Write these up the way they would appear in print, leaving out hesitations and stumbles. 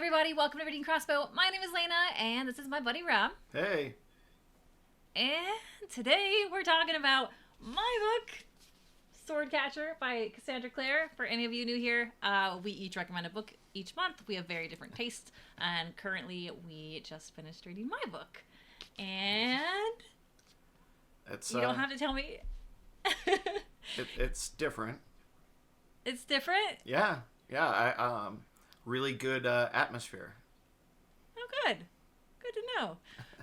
everybody, welcome to Reading Crossbow. My name is Lana, and this is my buddy Rob. Hey. And today we're talking about my book, Swordcatcher by Cassandra Clare. For any of you new here, we each recommend a book each month. We have very different tastes, and currently we just finished reading my book. And you don't have to tell me. It's different. It's different? Yeah. Really good atmosphere. Oh, good. Good to know.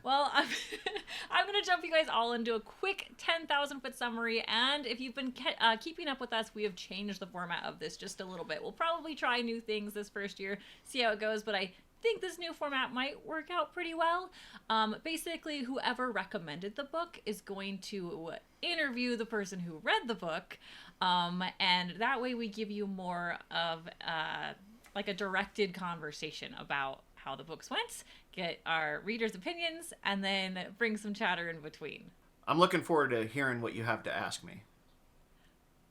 Well, I'm going to jump you guys all into a quick 10,000 foot summary, and if you've been keeping up with us, we have changed the format of this just a little bit. We'll probably try new things this first year, see how it goes, but I think this new format might work out pretty well. Basically, whoever recommended the book is going to interview the person who read the book, and that way we give you more of like a directed conversation about how the books went, get our readers' opinions, and then bring some chatter in between. I'm looking forward to hearing what you have to ask me.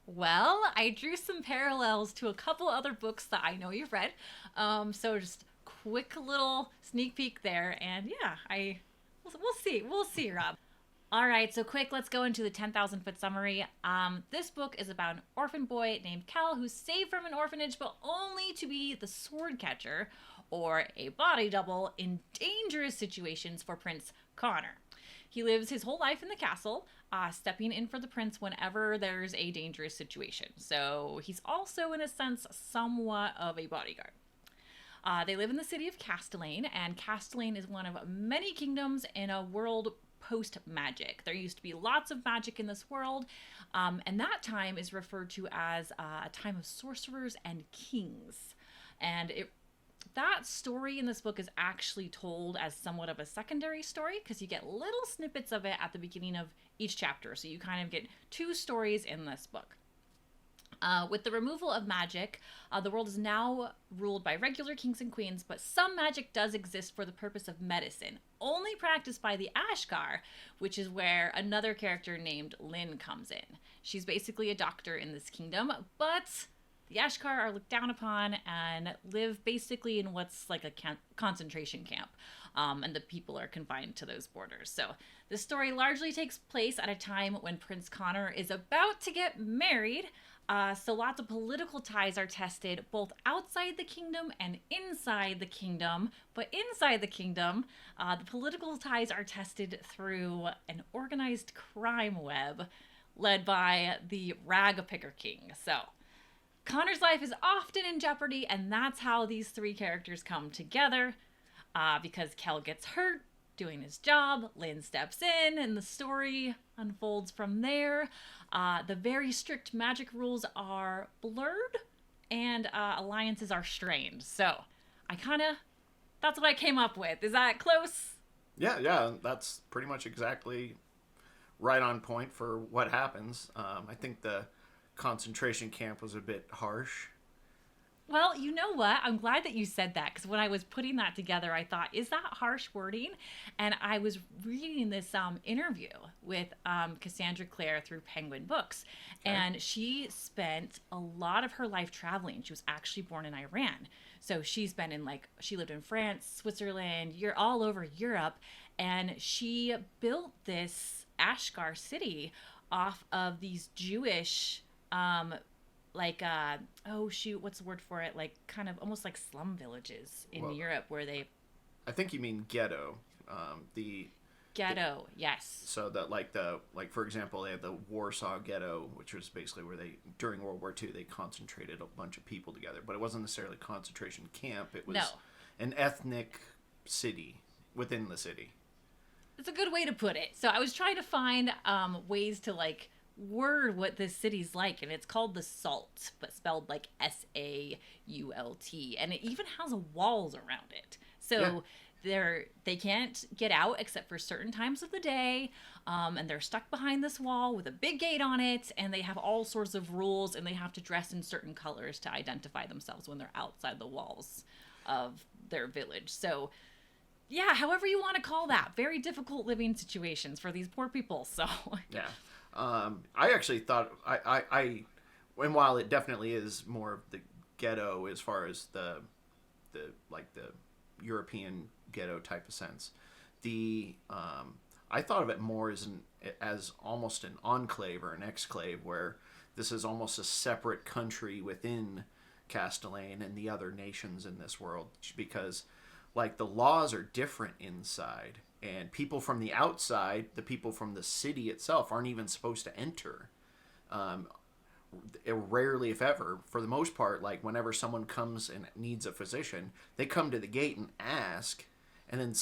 Well, I drew some parallels to a couple other books that I know you've read, so just quick little sneak peek there, and yeah, we'll see, Rob. All right, so quick, let's go into the 10,000 foot summary. This book is about an orphan boy named Cal who's saved from an orphanage, but only to be the sword catcher, or a body double, in dangerous situations for Prince Connor. He lives his whole life in the castle, stepping in for the prince whenever there's a dangerous situation. So he's also, in a sense, somewhat of a bodyguard. They live in the city of Castellane, and Castellane is one of many kingdoms in a world post-magic. There used to be lots of magic in this world, and that time is referred to as a time of sorcerers and kings. And that story in this book is actually told as somewhat of a secondary story, because you get little snippets of it at the beginning of each chapter. So you kind of get two stories in this book. With the removal of magic, the world is now ruled by regular kings and queens, but some magic does exist for the purpose of medicine, only practiced by the Ashgar, which is where another character named Lynn comes in. She's basically a doctor in this kingdom, but the Ashgar are looked down upon and live basically in what's like a concentration camp, and the people are confined to those borders. So the story largely takes place at a time when Prince Connor is about to get married. So lots of political ties are tested both outside the kingdom and inside the kingdom. But inside the kingdom, the political ties are tested through an organized crime web led by the Rag Picker King. So Connor's life is often in jeopardy, and that's how these three characters come together. Because Kel gets hurt doing his job, Lynn steps in, and the story unfolds from there. The very strict magic rules are blurred, and alliances are strained. So that's what I came up with. Is that close? Yeah, that's pretty much exactly right on point for what happens. I think the concentration camp was a bit harsh. Well, you know what? I'm glad that you said that, because when I was putting that together, I thought, is that harsh wording? And I was reading this interview with Cassandra Clare through Penguin Books, and she spent a lot of her life traveling. She was actually born in Iran. So she lived in France, Switzerland, you're all over Europe, and she built this Ashgar city off of these Jewish what's the word for it? Like kind of almost like slum villages in Europe where they... I think you mean ghetto. Ghetto, yes. So that for example, they had the Warsaw Ghetto, which was basically where during World War II, they concentrated a bunch of people together. But it wasn't necessarily a concentration camp. It was an ethnic city within the city. It's a good way to put it. So I was trying to find ways to word what this city's like, and it's called the Salt, but spelled like S-A-U-L-T, and it even has walls around it. So they can't get out except for certain times of the day, and they're stuck behind this wall with a big gate on it, and they have all sorts of rules, and they have to dress in certain colors to identify themselves when they're outside the walls of their village. So yeah, however you want to call that, very difficult living situations for these poor people. So yeah. I actually thought and while it definitely is more of the ghetto as far as the the European ghetto type of sense. I thought of it more as almost an enclave or an exclave, where this is almost a separate country within Castellane and the other nations in this world, because like the laws are different inside, and people from the outside, the people from the city itself, aren't even supposed to enter. Rarely, if ever. For the most part, like whenever someone comes and needs a physician, they come to the gate and ask, and then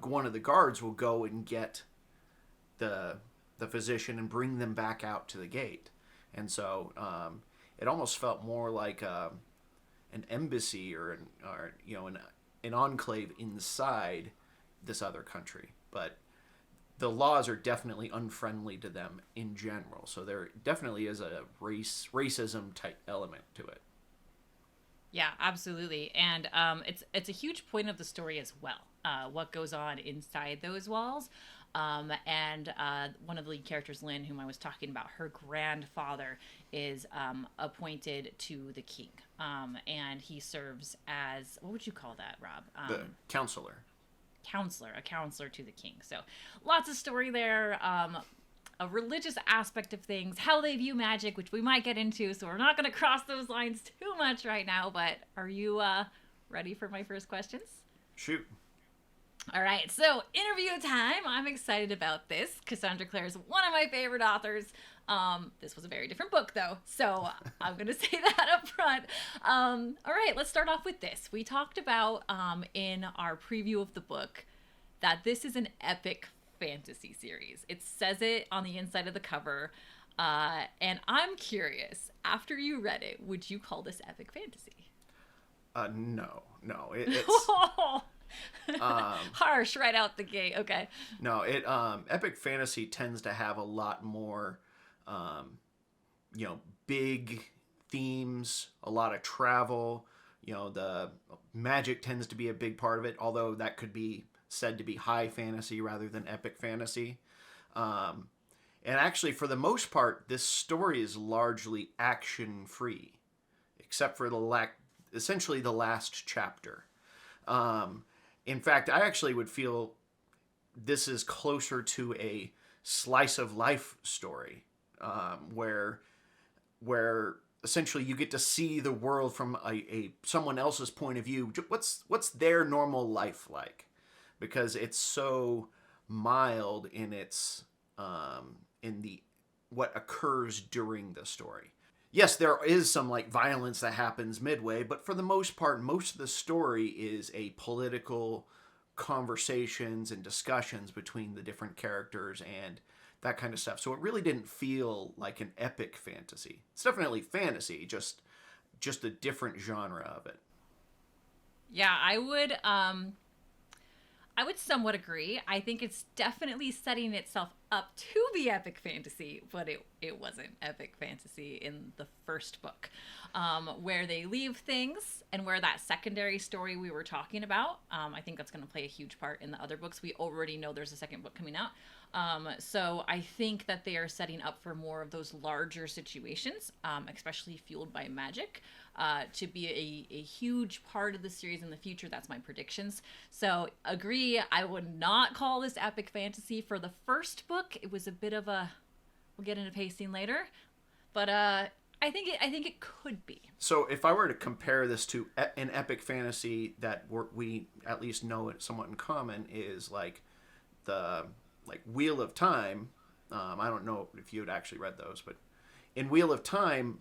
one of the guards will go and get the physician and bring them back out to the gate. And so it almost felt more like an embassy or an enclave inside this other country. But the laws are definitely unfriendly to them in general. So there definitely is a racism type element to it. Yeah, absolutely. And it's a huge point of the story as well. What goes on inside those walls. And one of the lead characters, Lynn, whom I was talking about, her grandfather is appointed to the king. And he serves as, what would you call that, Rob? The counselor. A counselor to the king. So lots of story there. A religious aspect of things, how they view magic, which we might get into, so we're not going to cross those lines too much right now. But are you ready for my first questions? Shoot. All right, so interview time. I'm excited about this. Cassandra Clare is one of my favorite authors. This was a very different book, though, so I'm going to say that up front. All right, let's start off with this. We talked about in our preview of the book that this is an epic fantasy series. It says it on the inside of the cover, and I'm curious, after you read it, would you call this epic fantasy? No. It's... harsh right out the gate. Okay. No, epic fantasy tends to have a lot more big themes, a lot of travel. The magic tends to be a big part of it, although that could be said to be high fantasy rather than epic fantasy. And actually, for the most part, this story is largely action free, except for essentially the last chapter. In fact, I actually would feel this is closer to a slice of life story, where essentially you get to see the world from someone else's point of view. What's their normal life like? Because it's so mild in its what occurs during the story. Yes, there is some like violence that happens midway, but for the most part, most of the story is a political conversations and discussions between the different characters and that kind of stuff. So it really didn't feel like an epic fantasy. It's definitely fantasy, just a different genre of it. Yeah, I would somewhat agree. I think it's definitely setting itself up to be epic fantasy, but it wasn't epic fantasy in the first book, where they leave things and where that secondary story we were talking about, I think that's going to play a huge part in the other books. We already know there's a second book coming out. So I think that they are setting up for more of those larger situations, especially fueled by magic, to be a huge part of the series in the future. That's my predictions. So agree, I would not call this epic fantasy for the first book. It was a bit of we'll get into pacing later, but I think it could be. So if I were to compare this to an epic fantasy that we at least know it somewhat in common, is like the Wheel of Time. I don't know if you had actually read those, but in Wheel of Time,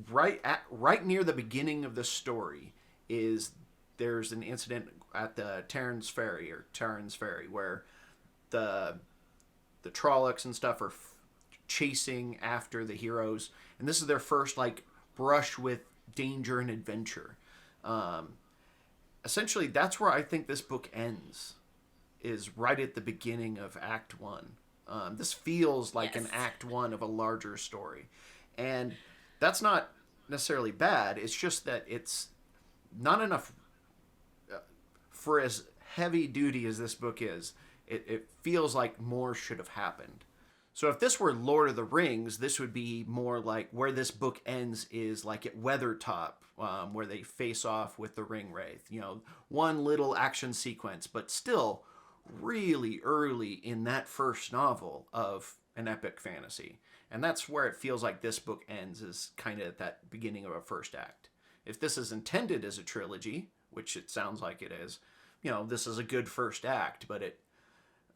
right near the beginning of the story there's an incident at the Terran's Faerie where the Trollocs and stuff are chasing after the heroes, and this is their first brush with danger and adventure. Essentially, that's where I think this book ends, is right at the beginning of Act 1. This feels like an Act 1 of a larger story, and that's not necessarily bad. It's just that it's not enough for as heavy duty as this book is. It feels like more should have happened. So if this were Lord of the Rings, this would be more like where this book ends is like at Weathertop, where they face off with the Ring Wraith. You know, one little action sequence, but still really early in that first novel of an epic fantasy. And that's where it feels like this book ends, is kind of at that beginning of a first act. If this is intended as a trilogy, which it sounds like it is, you know, this is a good first act, but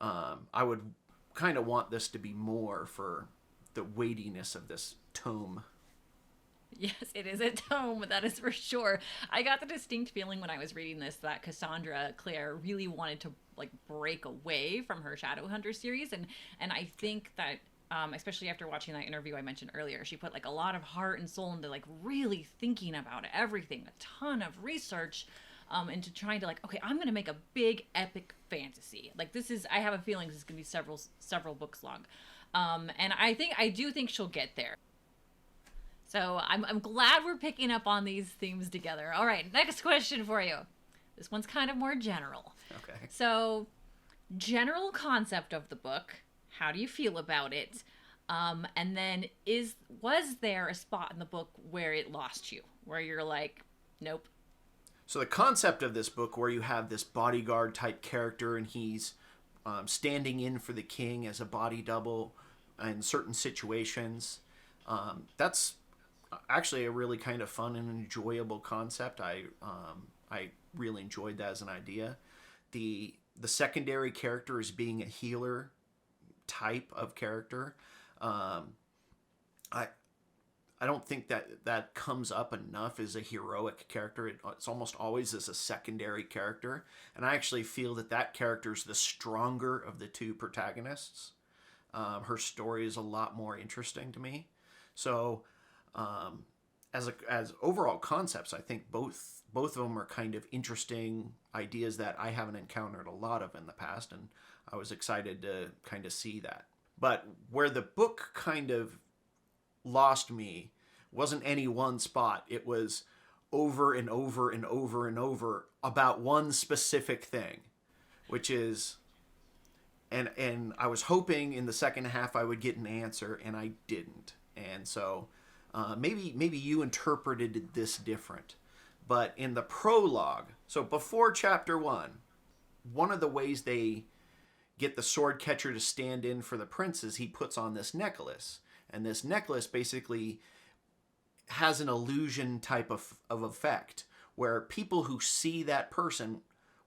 I would kind of want this to be more for the weightiness of this tome. Yes, it is a tome, that is for sure. I got the distinct feeling when I was reading this that Cassandra Clare really wanted to like break away from her Shadowhunter series, and I think that especially after watching that interview I mentioned earlier, she put like a lot of heart and soul into like really thinking about everything, a ton of research into trying to like, okay, I'm gonna make a big epic fantasy. Like this is, I have a feeling this is gonna be several books long, and I do think she'll get there. So I'm glad we're picking up on these themes together. All right, next question for you. This one's kind of more general. Okay. So, general concept of the book. How do you feel about it? And then was there a spot in the book where it lost you, where you're like, nope? So the concept of this book, where you have this bodyguard type character and he's standing in for the king as a body double in certain situations, that's actually a really kind of fun and enjoyable concept. I really enjoyed that as an idea. The secondary character is being a healer type of character. I don't think that comes up enough as a heroic character. It's almost always as a secondary character, and I actually feel that character is the stronger of the two protagonists. Her story is a lot more interesting to me. So, as overall concepts, I think both of them are kind of interesting ideas that I haven't encountered a lot of in the past, and I was excited to kind of see that. But where the book kind of lost me wasn't any one spot. It was over and over and over and over about one specific thing, which is, and I was hoping in the second half I would get an answer, and I didn't. And so maybe you interpreted this different. But in the prologue, so before chapter 1, one of the ways they get the sword catcher to stand in for the prince is he puts on this necklace. And this necklace basically has an illusion type of effect where people who see that person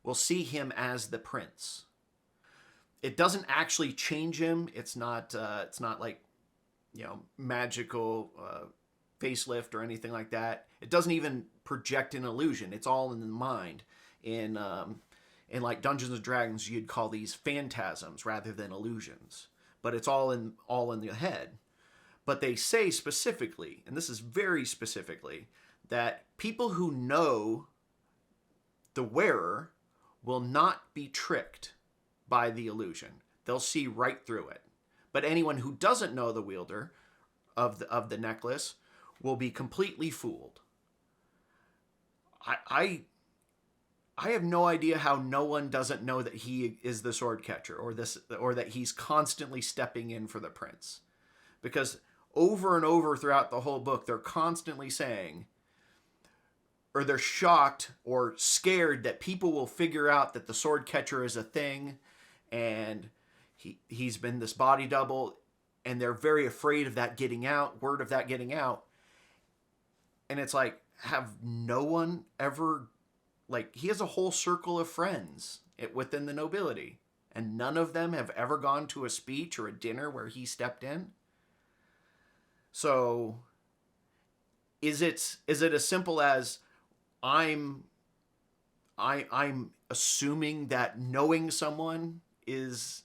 will see him as the prince. It doesn't actually change him. It's not like, you know, magical facelift or anything like that. It doesn't even project an illusion. It's all in the mind. In like Dungeons and Dragons, you'd call these phantasms rather than illusions. But it's all in the head. But they say specifically, and this is very specifically, that people who know the wearer will not be tricked by the illusion. They'll see right through it. But anyone who doesn't know the wielder of the necklace will be completely fooled. I have no idea how no one doesn't know that he is the sword catcher or that he's constantly stepping in for the prince. Because over and over throughout the whole book, they're constantly saying, or they're shocked or scared that people will figure out that the sword catcher is a thing and he's been this body double, and they're very afraid of that getting out, word of that getting out. And it's like, have no one ever, like, he has a whole circle of friends within the nobility, and none of them have ever gone to a speech or a dinner where he stepped in. So is it as simple as I'm assuming that knowing someone is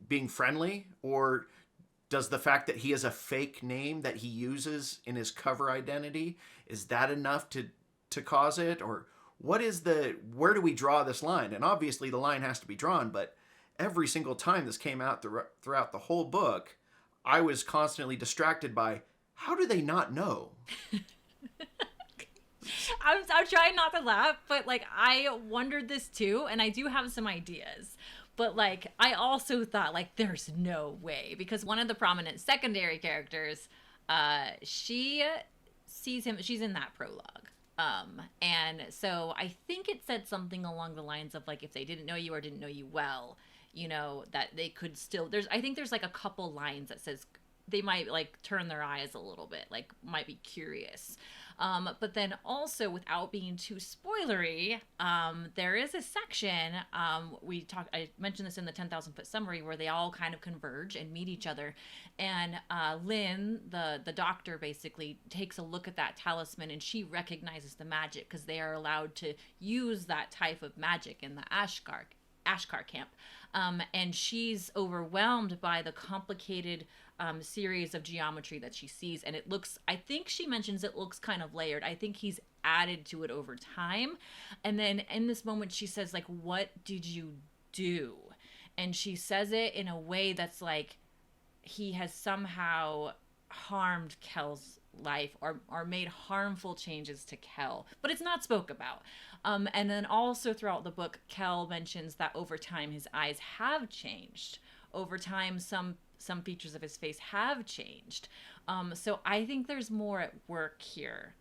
being friendly, or does the fact that he has a fake name that he uses in his cover identity, is that enough to cause it? Or where do we draw this line? And obviously the line has to be drawn, but every single time this came out throughout the whole book, I was constantly distracted by, how do they not know? I'm trying not to laugh, but like I wondered this too, and I do have some ideas. But like, I also thought like, there's no way, because one of the prominent secondary characters, she sees him. She's in that prologue. And so I think it said something along the lines of like, if they didn't know you or didn't know you well, you know, that they could still, I think there's like a couple lines that says they might like turn their eyes a little bit, like might be curious. But then also, without being too spoilery, there is a section, I mentioned this in the 10,000 foot summary, where they all kind of converge and meet each other. And Lynn, the doctor, basically takes a look at that talisman, and she recognizes the magic, because they are allowed to use that type of magic in the Ashkar camp. And she's overwhelmed by the complicated series of geometry that she sees. And it looks, I think she mentions it looks kind of layered. I think he's added to it over time. And then in this moment, she says, like, what did you do? And she says it in a way that's like, he has somehow harmed Kel's life, or made harmful changes to Kel, but it's not spoke about. And then also throughout the book, Kel mentions that over time his eyes have changed. Over time, some features of his face have changed. So I think there's more at work here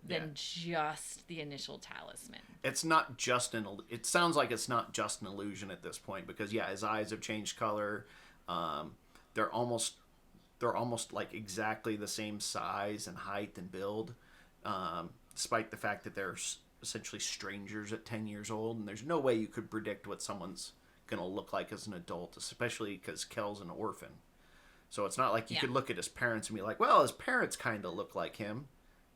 than just the initial talisman. It's not just it sounds like it's not just an illusion at this point, because his eyes have changed color. They're almost like exactly the same size and height and build, despite the fact that they're essentially strangers at 10 years old, and there's no way you could predict what someone's going to look like as an adult, especially because Kel's an orphan. So it's not like you could look at his parents and be like, well, his parents kind of look like him,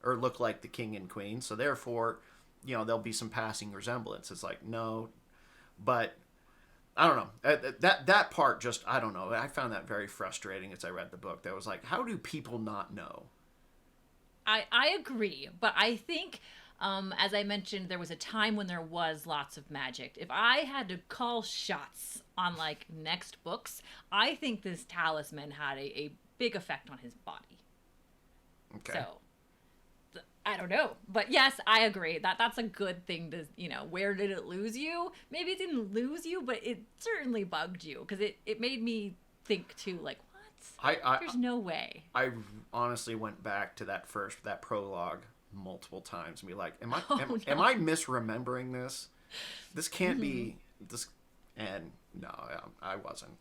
or look like the king and queen, so therefore, you know, there'll be some passing resemblance. It's like, no. But I don't know. That part just, I don't know. I found that very frustrating as I read the book. That was like, how do people not know? I agree, but I think, as I mentioned, there was a time when there was lots of magic. If I had to call shots on like next books, I think this talisman had a big effect on his body. Okay. So I don't know, but yes, I agree that's a good thing to, you know, where did it lose you? Maybe it didn't lose you, but it certainly bugged you, because it made me think too, like, what? There's no way. I honestly went back to that prologue multiple times and be like, am I misremembering this? This can't be this. And no, I wasn't.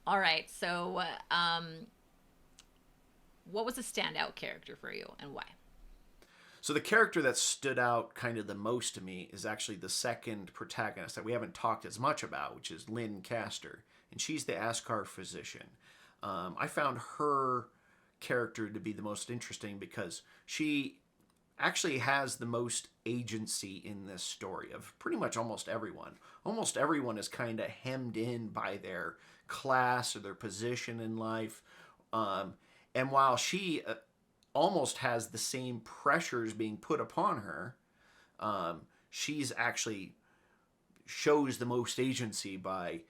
All right, so what was a standout character for you, and why? So the character that stood out kind of the most to me is actually the second protagonist that we haven't talked as much about, which is Lynn Castor, and she's the Ashkar physician. I found her character to be the most interesting because she actually has the most agency in this story of pretty much almost everyone. Almost everyone is kind of hemmed in by their class or their position in life. And while she almost has the same pressures being put upon her, she's actually shows the most agency by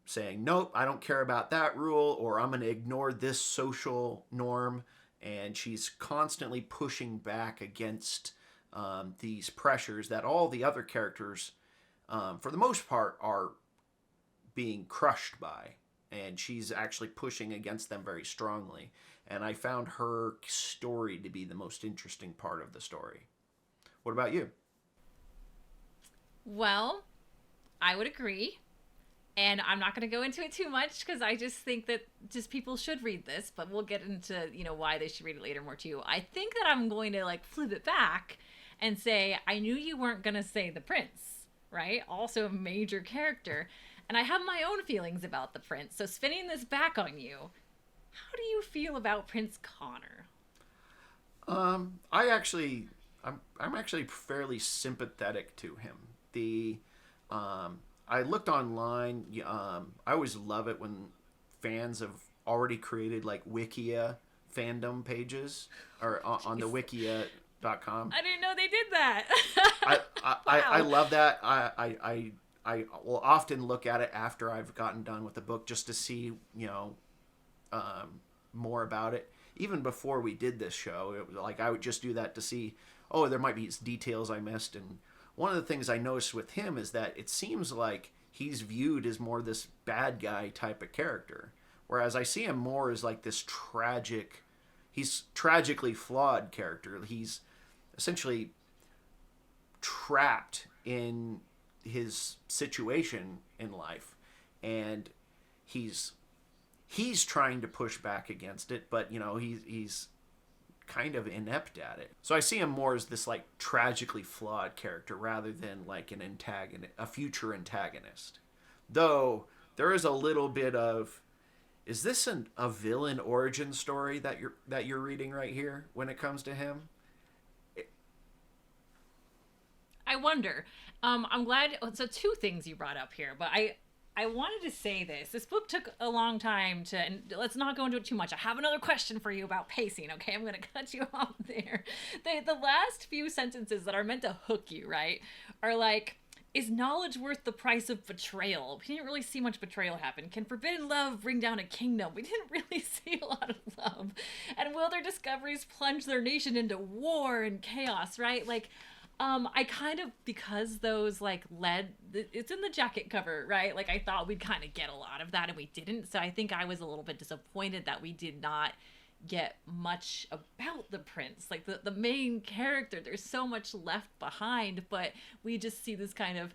saying, nope, I don't care about that rule, or I'm going to ignore this social norm. And she's constantly pushing back against these pressures that all the other characters, for the most part, are being crushed by. And she's actually pushing against them very strongly. And I found her story to be the most interesting part of the story. What about you? Well, I would agree. And I'm not going to go into it too much, because I just think that just people should read this, but we'll get into, you know, why they should read it later more too. I think that I'm going to like flip it back and say, I knew you weren't going to say the prince, right? Also a major character. And I have my own feelings about the prince. So spinning this back on you, how do you feel about Prince Connor? I'm actually fairly sympathetic to him. I looked online. I always love it when fans have already created like Wikia fandom pages or on the wikia.com. I didn't know they did that. I love that. I will often look at it after I've gotten done with the book just to see, you know, more about it. Even before we did this show, it was like I would just do that to see, oh, there might be details I missed. And one of the things I noticed with him is that it seems like he's viewed as more this bad guy type of character. Whereas I see him more as like this he's tragically flawed character. He's essentially trapped in his situation in life, and he's trying to push back against it, but he's kind of inept at it. So I see him more as this like tragically flawed character rather than like a future antagonist. Though there is a little bit of, is this a villain origin story that you're reading right here when it comes to him? I wonder. I'm glad. So two things you brought up here, but I wanted to say this. This book took a long time to, and let's not go into it too much. I have another question for you about pacing, okay? I'm going to cut you off there. The last few sentences that are meant to hook you, right, are like, is knowledge worth the price of betrayal? We didn't really see much betrayal happen. Can forbidden love bring down a kingdom? We didn't really see a lot of love. And will their discoveries plunge their nation into war and chaos, right? Like, I kind of, because those like it's in the jacket cover, right? Like I thought we'd kind of get a lot of that and we didn't. So I think I was a little bit disappointed that we did not get much about the prince. Like the main character, there's so much left behind, but we just see this kind of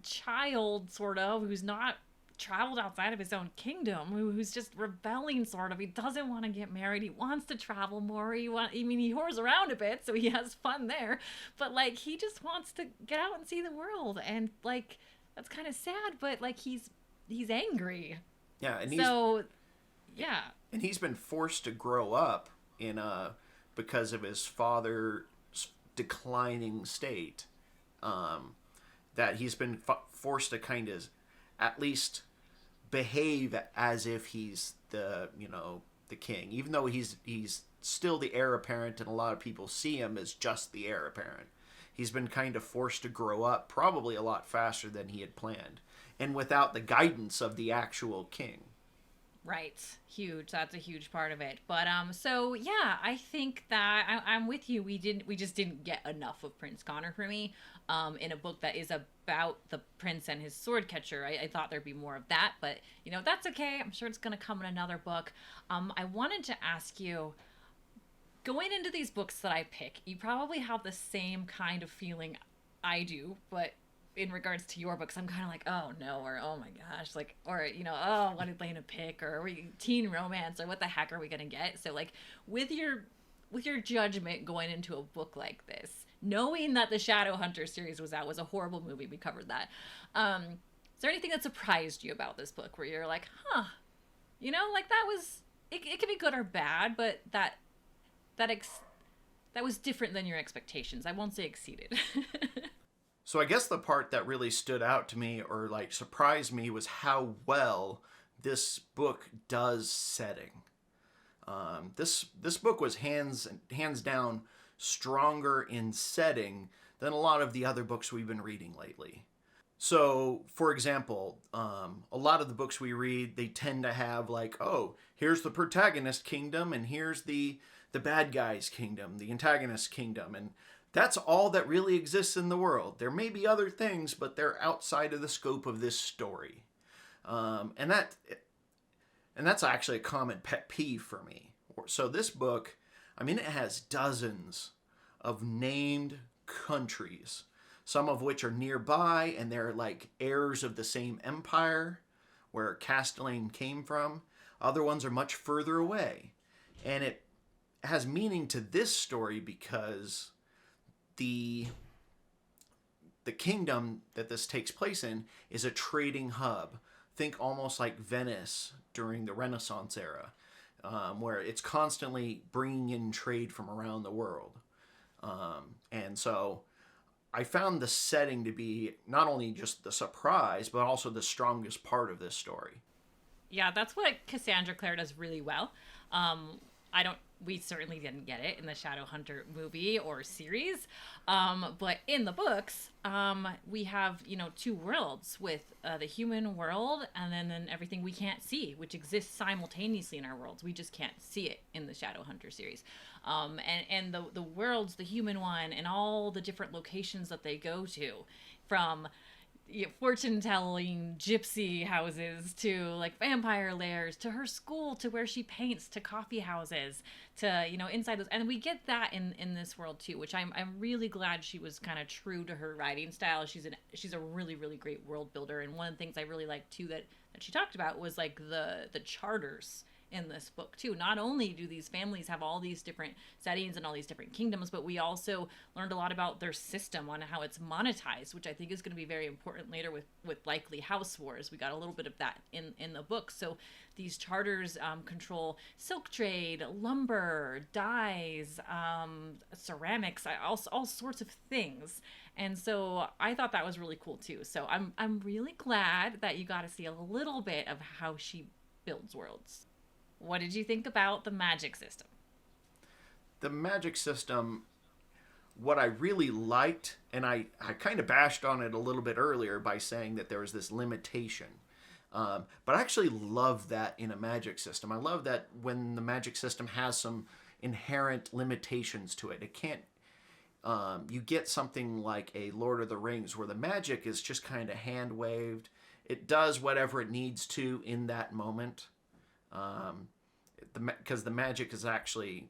child sort of who's not traveled outside of his own kingdom, who's just rebelling sort of. He doesn't want to get married. He wants to travel more. He whores around a bit, so he has fun there. But like he just wants to get out and see the world, and like that's kind of sad. But like he's angry. Yeah, and he's been forced to grow up in because of his father's declining state. That he's been forced to kind of at least behave as if he's the king, even though he's still the heir apparent, and a lot of people see him as just the heir apparent. He's been kind of forced to grow up probably a lot faster than he had planned, and without the guidance of the actual king. Right. Huge. That's a huge part of it. But so yeah, I think that I'm with you. We just didn't get enough of Prince Connor for me. In a book that is about the prince and his sword catcher. I thought there'd be more of that, but that's okay. I'm sure it's gonna come in another book. I wanted to ask you, going into these books that I pick, you probably have the same kind of feeling I do, but in regards to your books, I'm kind of like, oh no, or oh my gosh, like, or oh, what did Lana pick, or are we teen romance, or what the heck are we gonna get? So like, with your judgment going into a book like this, knowing that the Shadowhunter series was out, was a horrible movie, we covered that. Is there anything that surprised you about this book where you're like, huh, like that was, it could be good or bad, but that was different than your expectations. I won't say exceeded. So I guess the part that really stood out to me or like surprised me was how well this book does setting. This book was hands down stronger in setting than a lot of the other books we've been reading lately. So, for example, a lot of the books we read, they tend to have like, oh, here's the protagonist kingdom, and here's the bad guy's kingdom, the antagonist kingdom, and that's all that really exists in the world. There may be other things, but they're outside of the scope of this story. And that's actually a common pet peeve for me. So this book, I mean, it has dozens of named countries, some of which are nearby, and they're like heirs of the same empire where Castellane came from. Other ones are much further away. And it has meaning to this story because the kingdom that this takes place in is a trading hub. Think almost like Venice during the Renaissance era, where it's constantly bringing in trade from around the world. And so I found the setting to be not only just the surprise, but also the strongest part of this story. Yeah, that's what Cassandra Clare does really well. We certainly didn't get it in the Shadowhunter movie or series. But in the books, we have, two worlds with the human world and then everything we can't see, which exists simultaneously in our worlds. We just can't see it in the Shadowhunter series. And the worlds, the human one, and all the different locations that they go to, from fortune-telling gypsy houses to like vampire lairs to her school to where she paints to coffee houses to inside those, and we get that in this world too, which I'm really glad she was kind of true to her writing style. She's a really really great world builder, and one of the things I really liked too that she talked about was like the charters in this book too. Not only do these families have all these different settings and all these different kingdoms, but we also learned a lot about their system on how it's monetized, which I think is going to be very important later with likely house wars. We got a little bit of that in the book. So these charters control silk trade, lumber, dyes, ceramics, all sorts of things. And so I thought that was really cool too. So I'm really glad that you got to see a little bit of how she builds worlds. What did you think about the magic system? The magic system, what I really liked, and I kind of bashed on it a little bit earlier by saying that there was this limitation. But I actually love that in a magic system. I love that when the magic system has some inherent limitations to it. It can't, you get something like a Lord of the Rings where the magic is just kind of hand-waved. It does whatever it needs to in that moment. Because the magic is actually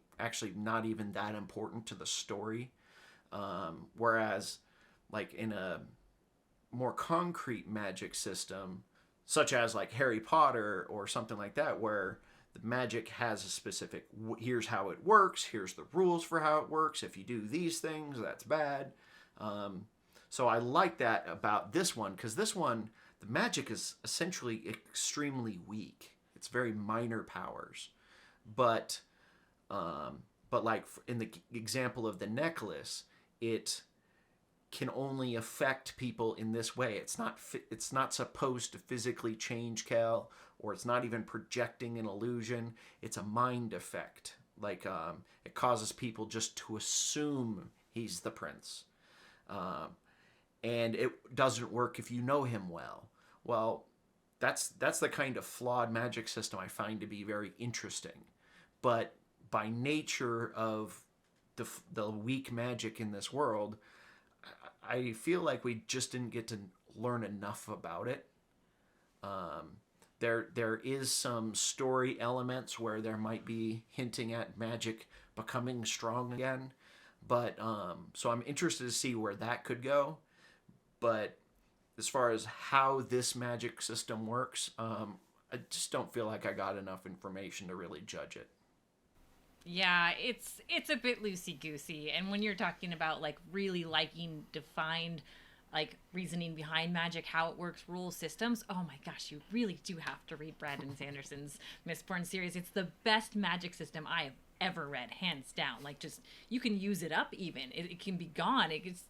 not even that important to the story, whereas like in a more concrete magic system, such as like Harry Potter or something like that, where the magic has a specific, here's how it works, here's the rules for how it works, if you do these things that's bad. So I like that about this one, because this one, the magic is essentially extremely weak. It's very minor powers, but like in the example of the necklace, it can only affect people in this way. It's not supposed to physically change Cal, or it's not even projecting an illusion. It's a mind effect. Like it causes people just to assume he's the prince, and it doesn't work if you know him well. Well. That's the kind of flawed magic system I find to be very interesting. But by nature of the weak magic in this world, I feel like we just didn't get to learn enough about it. There is some story elements where there might be hinting at magic becoming strong again. But so I'm interested to see where that could go. But as far as how this magic system works, I just don't feel like I got enough information to really judge it. Yeah, it's a bit loosey-goosey. And when you're talking about like really liking defined like reasoning behind magic, how it works, rules, systems, oh my gosh, you really do have to read Brandon Sanderson's Mistborn series. It's the best magic system I have ever read, hands down. Like, just, you can use it up even. It can be gone. It's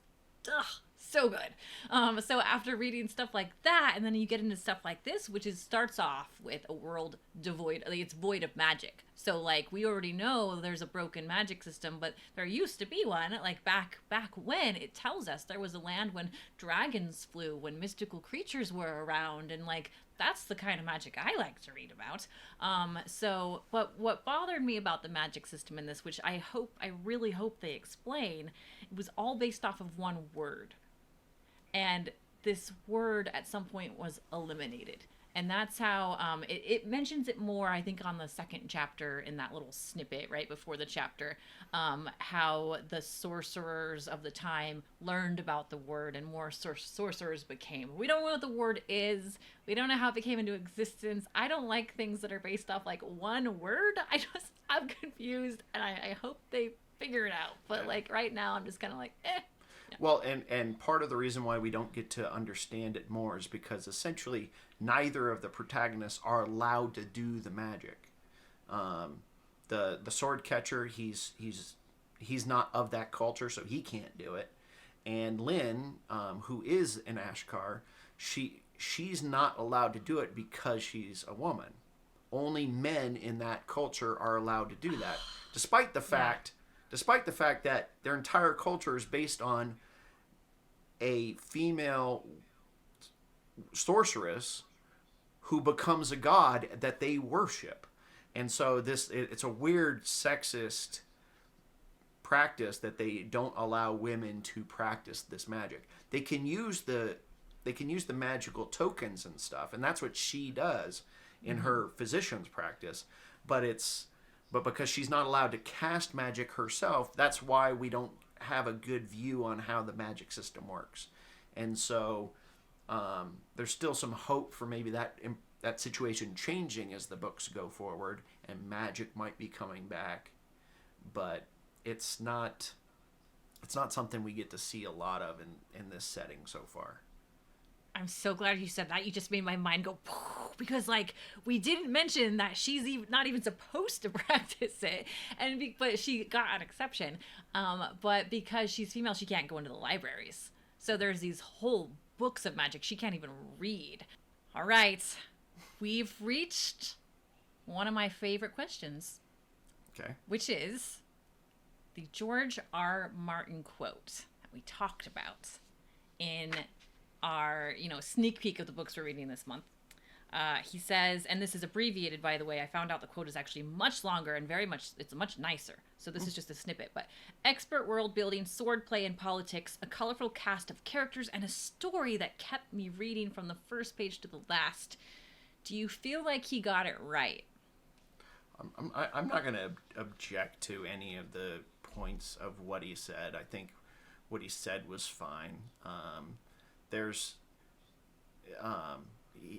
so good. So after reading stuff like that, and then you get into stuff like this, which starts off with a world devoid, like, it's void of magic. So like, we already know there's a broken magic system, but there used to be one. Like back when, it tells us there was a land when dragons flew, when mystical creatures were around, and like, that's the kind of magic I like to read about. So what bothered me about the magic system in this, which I really hope they explain, it was all based off of one word. And this word at some point was eliminated. And that's how it mentions it more, I think, on the second chapter in that little snippet right before the chapter, how the sorcerers of the time learned about the word and more sorcerers became. We don't know what the word is. We don't know how it became into existence. I don't like things that are based off like one word. I'm confused, and I hope they figure it out. But like right now, I'm just kind of like, eh. Well, and part of the reason why we don't get to understand it more is because essentially neither of the protagonists are allowed to do the magic. The sword catcher, he's not of that culture, so he can't do it. And Lynn, who is an Ashkar, she's not allowed to do it because she's a woman. Only men in that culture are allowed to do that, despite the fact that their entire culture is based on a female sorceress who becomes a god that they worship. And so it's a weird sexist practice that they don't allow women to practice this magic. They can use the they can use the magical tokens and stuff, and that's what she does in her physician's practice. But because she's not allowed to cast magic herself, that's why we don't have a good view on how the magic system works. And so there's still some hope for maybe that situation changing as the books go forward, and magic might be coming back. But it's not something we get to see a lot of in this setting so far. I'm so glad you said that. You just made my mind go, because like we didn't mention that she's not even supposed to practice it, but she got an exception. But because she's female, she can't go into the libraries. So there's these whole books of magic she can't even read. All right, we've reached one of my favorite questions. Okay. Which is the George R. Martin quote that we talked about in our, sneak peek of the books we're reading this month. He says, and this is abbreviated, by the way. I found out the quote is actually much longer and it's much nicer. So this is just a snippet. But expert world building, swordplay, and politics, a colorful cast of characters, and a story that kept me reading from the first page to the last. Do you feel like he got it right? I'm not going to object to any of the points of what he said. I think what he said was fine.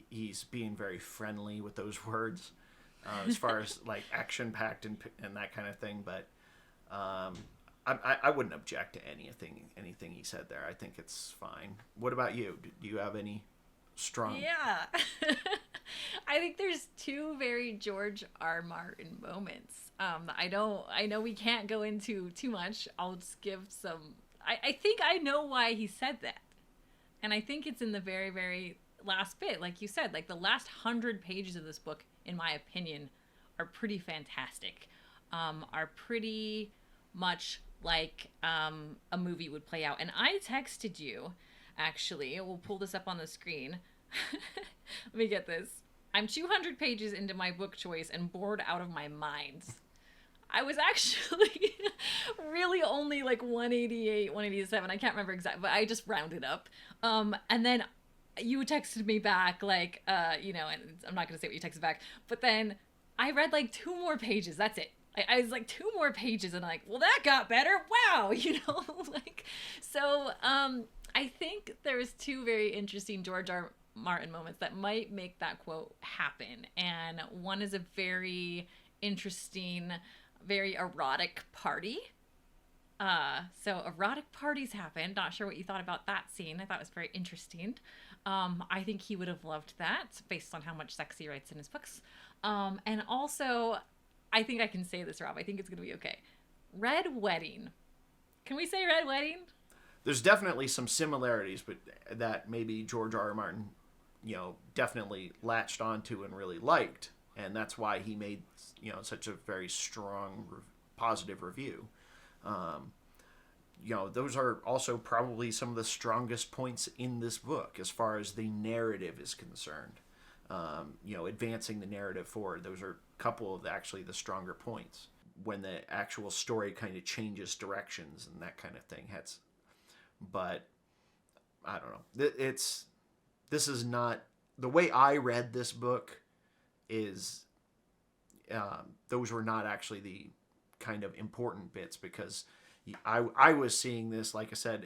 He's being very friendly with those words as far as like action packed and that kind of thing. But I wouldn't object to anything he said there. I think it's fine. What about you? Do you have any strong? Yeah. I think there's two very George R. Martin moments. I know we can't go into too much. I'll just give some. I think I know why he said that. And I think it's in the very, very last bit. Like you said, like the last 100 pages of this book, in my opinion, are pretty fantastic. Are pretty much like a movie would play out. And I texted you, actually. We'll pull this up on the screen. Let me get this. I'm 200 pages into my book choice and bored out of my mind. I was actually really only like 188, 187. I can't remember exactly, but I just rounded up. And then you texted me back like, and I'm not going to say what you texted back, but then I read like 2 more pages. That's it. I was like 2 more pages and like, well, that got better. Wow. So I think there's 2 very interesting George R. Martin moments that might make that quote happen. And one is a very interesting, very erotic party. So erotic parties happen. Not sure what you thought about that scene. I thought it was very interesting. I think he would have loved that based on how much sex he writes in his books. And also, I think I can say this, Rob. I think it's going to be okay. Red Wedding. Can we say Red Wedding? There's definitely some similarities, but that maybe George R. R. Martin, definitely latched onto and really liked. And that's why he made, such a very strong, positive review. Those are also probably some of the strongest points in this book as far as the narrative is concerned. Advancing the narrative forward. Those are a couple of actually the stronger points when the actual story kind of changes directions and that kind of thing. But I don't know. This is not the way I read this book. Is those were not actually the kind of important bits, because I was seeing this, like I said,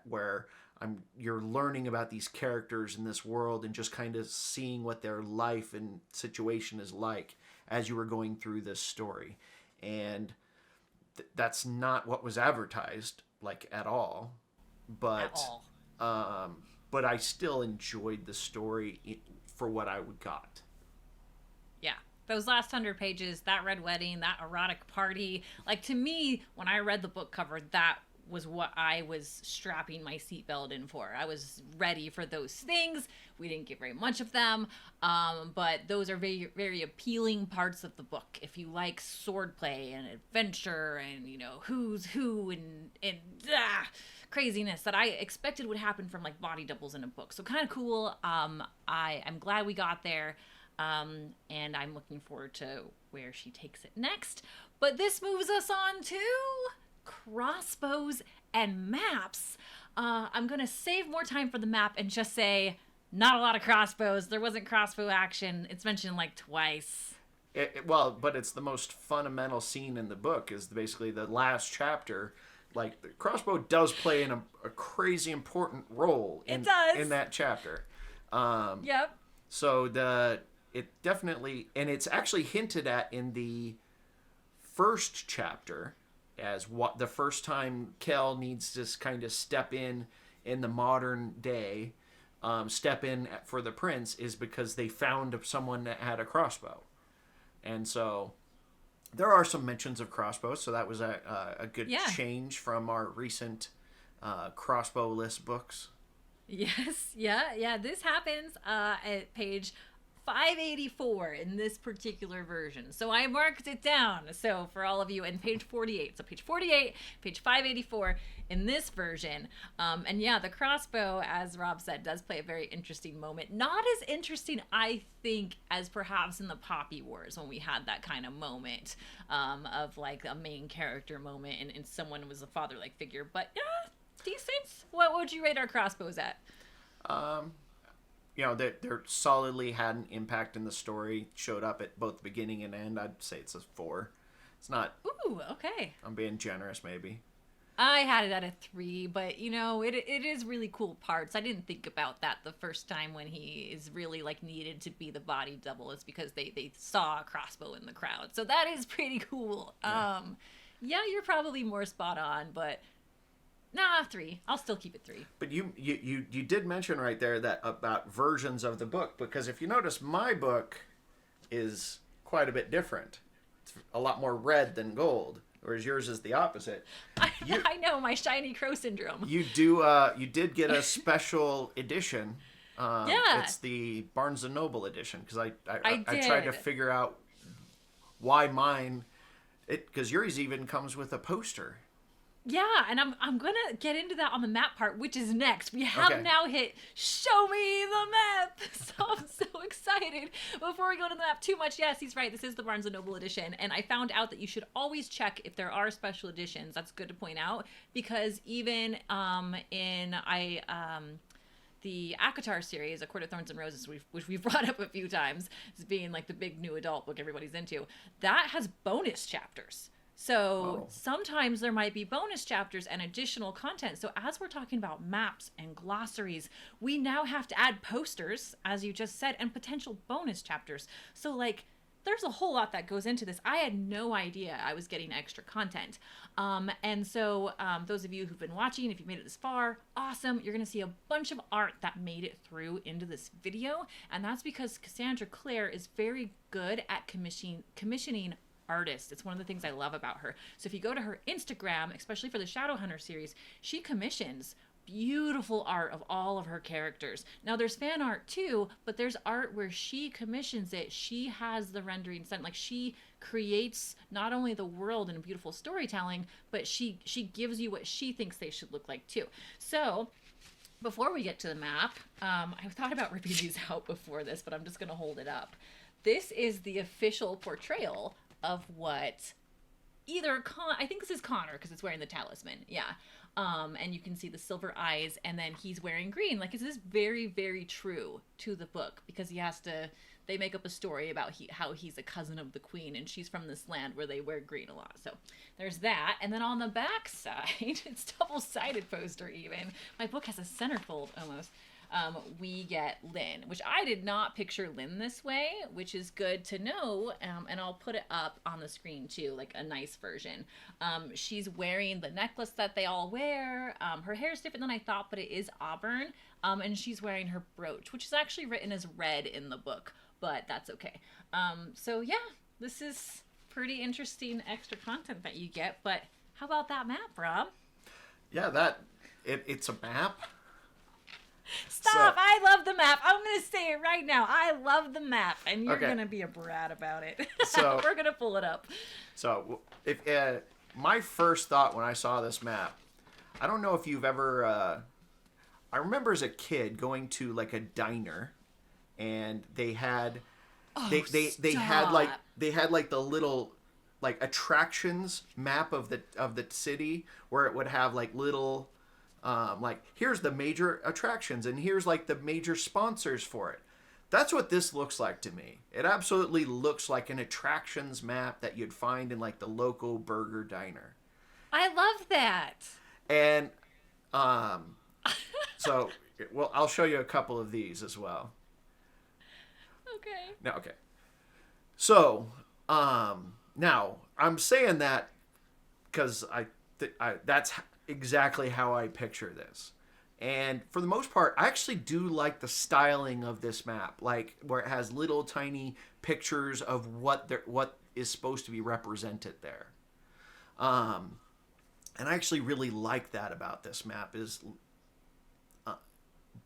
where you're learning about these characters in this world and just kind of seeing what their life and situation is like as you were going through this story. And that's not what was advertised like at all. But but I still enjoyed the story for what I got. Yeah. Those last 100 pages, that red wedding, that erotic party, like to me, when I read the book cover, that was what I was strapping my seatbelt in for. I was ready for those things. We didn't get very much of them, but those are very, very appealing parts of the book. If you like swordplay and adventure and, who's who and craziness that I expected would happen from like body doubles in a book. So kind of cool. I'm glad we got there. And I'm looking forward to where she takes it next. But this moves us on to crossbows and maps. I'm going to save more time for the map and just say not a lot of crossbows. There wasn't crossbow action. It's mentioned like twice. But it's the most fundamental scene in the book is basically the last chapter. Like, the crossbow does play a crazy important role in that chapter. Yep. So it definitely, and it's actually hinted at in the first chapter as what the first time Kel needs to kind of step in the modern day, step in for the prince is because they found someone that had a crossbow. And so there are some mentions of crossbows, so that was a good change from our recent crossbow list books. Yes, yeah. This happens at page 584 in this particular version. So I marked it down. So for all of you, and page 48. So page 48, page 584 in this version. And yeah, the crossbow, as Rob said, does play a very interesting moment. Not as interesting, I think, as perhaps in the Poppy Wars when we had that kind of moment of like a main character moment and someone was a father-like figure. But yeah, decent. What would you rate our crossbows at? They're solidly had an impact in the story. Showed up at both beginning and end. I'd say it's a 4. It's not. Ooh, okay. I'm being generous, maybe. I had it at a 3, but it is really cool parts. I didn't think about that the first time when he is really like needed to be the body double. It's because they saw a crossbow in the crowd. So that is pretty cool. Yeah, you're probably more spot on, but. Nah, 3. I'll still keep it 3. But you did mention right there that about versions of the book, because if you notice, my book is quite a bit different. It's a lot more red than gold, whereas yours is the opposite. I know, my shiny crow syndrome. You did get a special edition. Yeah. It's the Barnes & Noble edition, because I did. tried to figure out why mine, because yours even comes with a poster. Yeah, and I'm going to get into that on the map part, which is next. We have now hit Show Me the Map. So I'm so excited. Before we go to the map too much, yes, he's right. This is the Barnes & Noble edition. And I found out that you should always check if there are special editions. That's good to point out. Because even in the ACOTAR series, A Court of Thorns and Roses, which we've brought up a few times as being like the big new adult book everybody's into, that has bonus chapters. So sometimes there might be bonus chapters and additional content. So as we're talking about maps and glossaries, we now have to add posters, as you just said, and potential bonus chapters. So like there's a whole lot that goes into this. I had no idea I was getting extra content. And so those of you who've been watching, if you made it this far, awesome. You're going to see a bunch of art that made it through into this video. And that's because Cassandra Clare is very good at commissioning artist. It's one of the things I love about her. So if you go to her Instagram, especially for the Shadowhunter series, she commissions beautiful art of all of her characters. Now there's fan art too, but there's art where she commissions it. She has the rendering sent. Like she creates not only the world and beautiful storytelling, but she gives you what she thinks they should look like too. So before we get to the map, I thought about ripping these out before this, but I'm just going to hold it up. This is the official portrayal of what I think this is Connor because it's wearing the talisman. Yeah. And you can see the silver eyes and then he's wearing green. Like, is this very, very true to the book? Because they make up a story about how he's a cousin of the queen and she's from this land where they wear green a lot. So there's that. And then on the back side, it's double-sided poster even. My book has a centerfold almost. We get Lynn, which I did not picture Lynn this way, which is good to know. And I'll put it up on the screen too, like a nice version. She's wearing the necklace that they all wear. Her hair is different than I thought, but it is auburn. And she's wearing her brooch, which is actually written as red in the book, but that's okay. So yeah, this is pretty interesting extra content that you get. But how about that map, Rob? Yeah, it's a map. Stop! I love the map. I'm going to say it right now. I love the map, and you're going to be a brat about it. So we're going to pull it up. So, if my first thought when I saw this map, I don't know if you've ever. I remember as a kid going to like a diner, and they had they had like the little like attractions map of the city, where it would have like little like, here's the major attractions and here's like the major sponsors for it. That's what this looks like to me. It absolutely looks like an attractions map that you'd find in like the local burger diner. I love that. And so, well, I'll show you a couple of these as well. Okay. No, okay. So, now I'm saying that because that's exactly how I picture this. And for the most part, I actually do like the styling of this map, like where it has little tiny pictures of what is supposed to be represented there. And I actually really like that about this map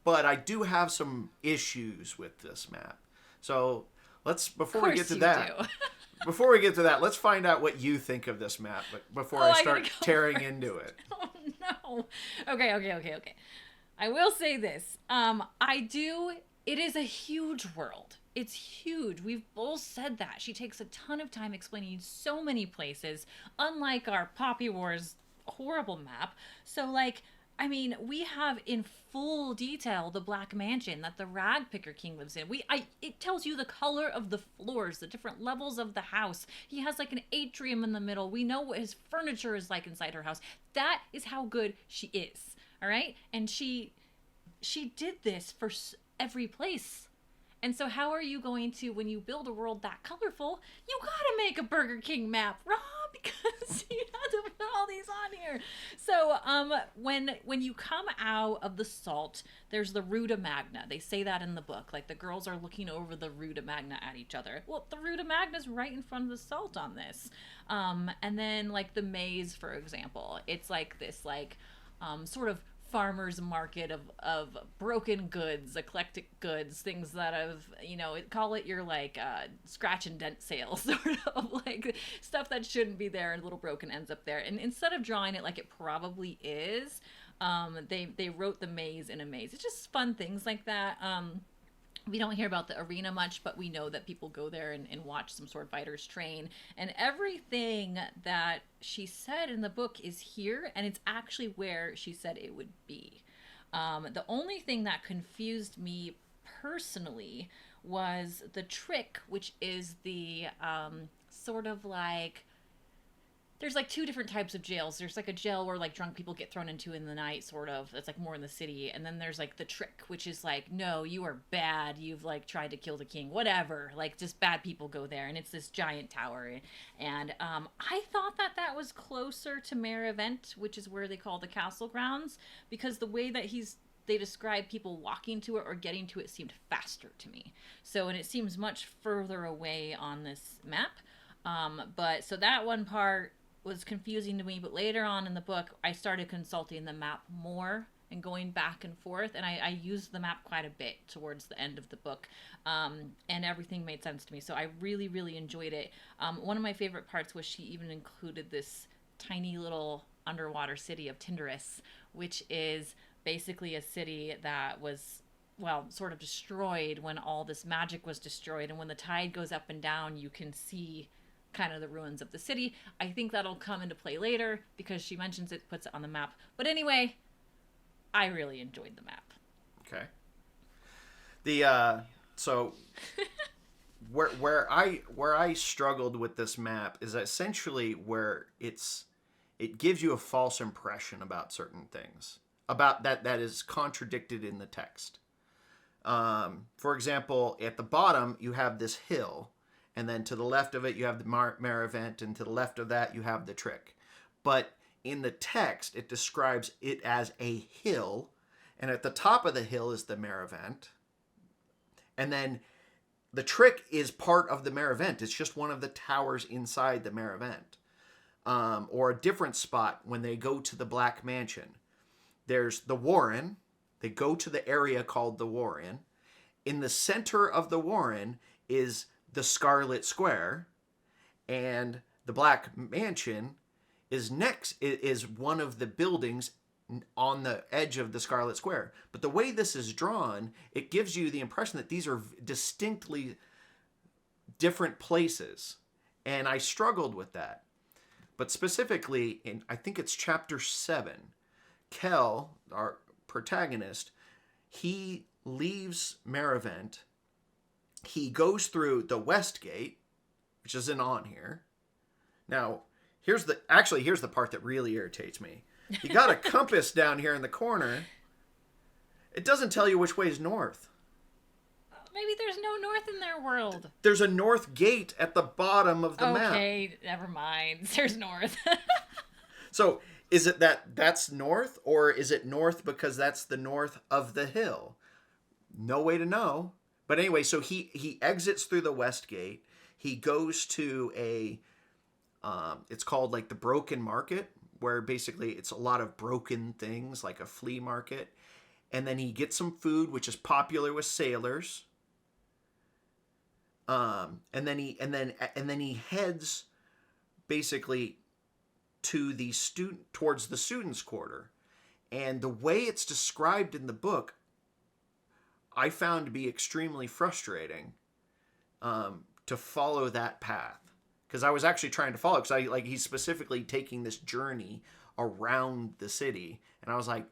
but I do have some issues with this map. So before we get to that, let's find out what you think of this map before I start tearing into it. Oh no. Okay. I will say this. It is a huge world. It's huge. We've both said that. She takes a ton of time explaining so many places, unlike our Poppy Wars horrible map. So, like, I mean, we have in full detail the Black Mansion that the Rag Picker King lives in. It tells you the color of the floors, the different levels of the house. He has like an atrium in the middle. We know what his furniture is like inside her house. That is how good she is. All right? And she did this for every place. And so how are you going to, when you build a world that colorful, you gotta make a Burger King map, Rob, because you have to put all these on here. So when you come out of the salt, there's the Ruta Magna. They say that in the book. Like, the girls are looking over the Ruta Magna at each other. Well, the Ruta Magna's right in front of the salt on this. And then, like, the maze, for example. It's like this, like, sort of farmer's market of broken goods, eclectic goods, things that have, call it your like scratch and dent sales, sort of like stuff that shouldn't be there and little broken ends up there. And instead of drawing it like it probably is, they wrote the maze in a maze. It's just fun things like that. We don't hear about the arena much, but we know that people go there and watch some sword fighters train. And everything that she said in the book is here, and it's actually where she said it would be. The only thing that confused me personally was the trick, which is the sort of like... There's like two different types of jails. There's like a jail where like drunk people get thrown into in the night, sort of. That's like more in the city. And then there's like the trick, which is like, no, you are bad. You've like tried to kill the king, whatever. Like, just bad people go there. And it's this giant tower. And I thought that was closer to Mare Event, which is where they call the castle grounds, because the way that they describe people walking to it or getting to it seemed faster to me. And it seems much further away on this map. But so that one part was confusing to me, but later on in the book I started consulting the map more and going back and forth, and I used the map quite a bit towards the end of the book, and everything made sense to me. So I really, really enjoyed it. One of my favorite parts was she even included this tiny little underwater city of Tinderus, which is basically a city that was, well, sort of destroyed when all this magic was destroyed, and when the tide goes up and down, you can see kind of the ruins of the city. I think that'll come into play later because she mentions it, puts it on the map. But anyway, I really enjoyed the map. Okay. So where I struggled with this map is essentially where it gives you a false impression about certain things about that is contradicted in the text. For example, at the bottom you have this hill. And then to the left of it, you have the Mare Event, and to the left of that, you have the trick. But in the text, it describes it as a hill, and at the top of the hill is the Mare Event. And then the trick is part of the Mare Event. It's just one of the towers inside the Mare Event. Or a different spot when they go to the Black Mansion. There's the Warren. They go to the area called the Warren. In the center of the Warren is the Scarlet Square, and the Black Mansion is one of the buildings on the edge of the Scarlet Square. But the way this is drawn, it gives you the impression that these are distinctly different places. And I struggled with that. But specifically, in I think it's chapter 7, Kel, our protagonist, he leaves Merivent. He goes through the West Gate, which isn't on here. Now, here's the part that really irritates me. You got a compass down here in the corner. It doesn't tell you which way is north. Maybe there's no north in their world. There's a north gate at the bottom of the map. Okay, never mind. There's north. So, is it that's north, or is it north because that's the north of the hill? No way to know. But anyway, so he exits through the West Gate. He goes to it's called like the Broken Market, where basically it's a lot of broken things, like a flea market. And then he gets some food, which is popular with sailors. And then he heads basically towards the students' quarter. And the way it's described in the book, I found to be extremely frustrating to follow that path. Because I was actually trying to follow, because he's specifically taking this journey around the city, and I was like,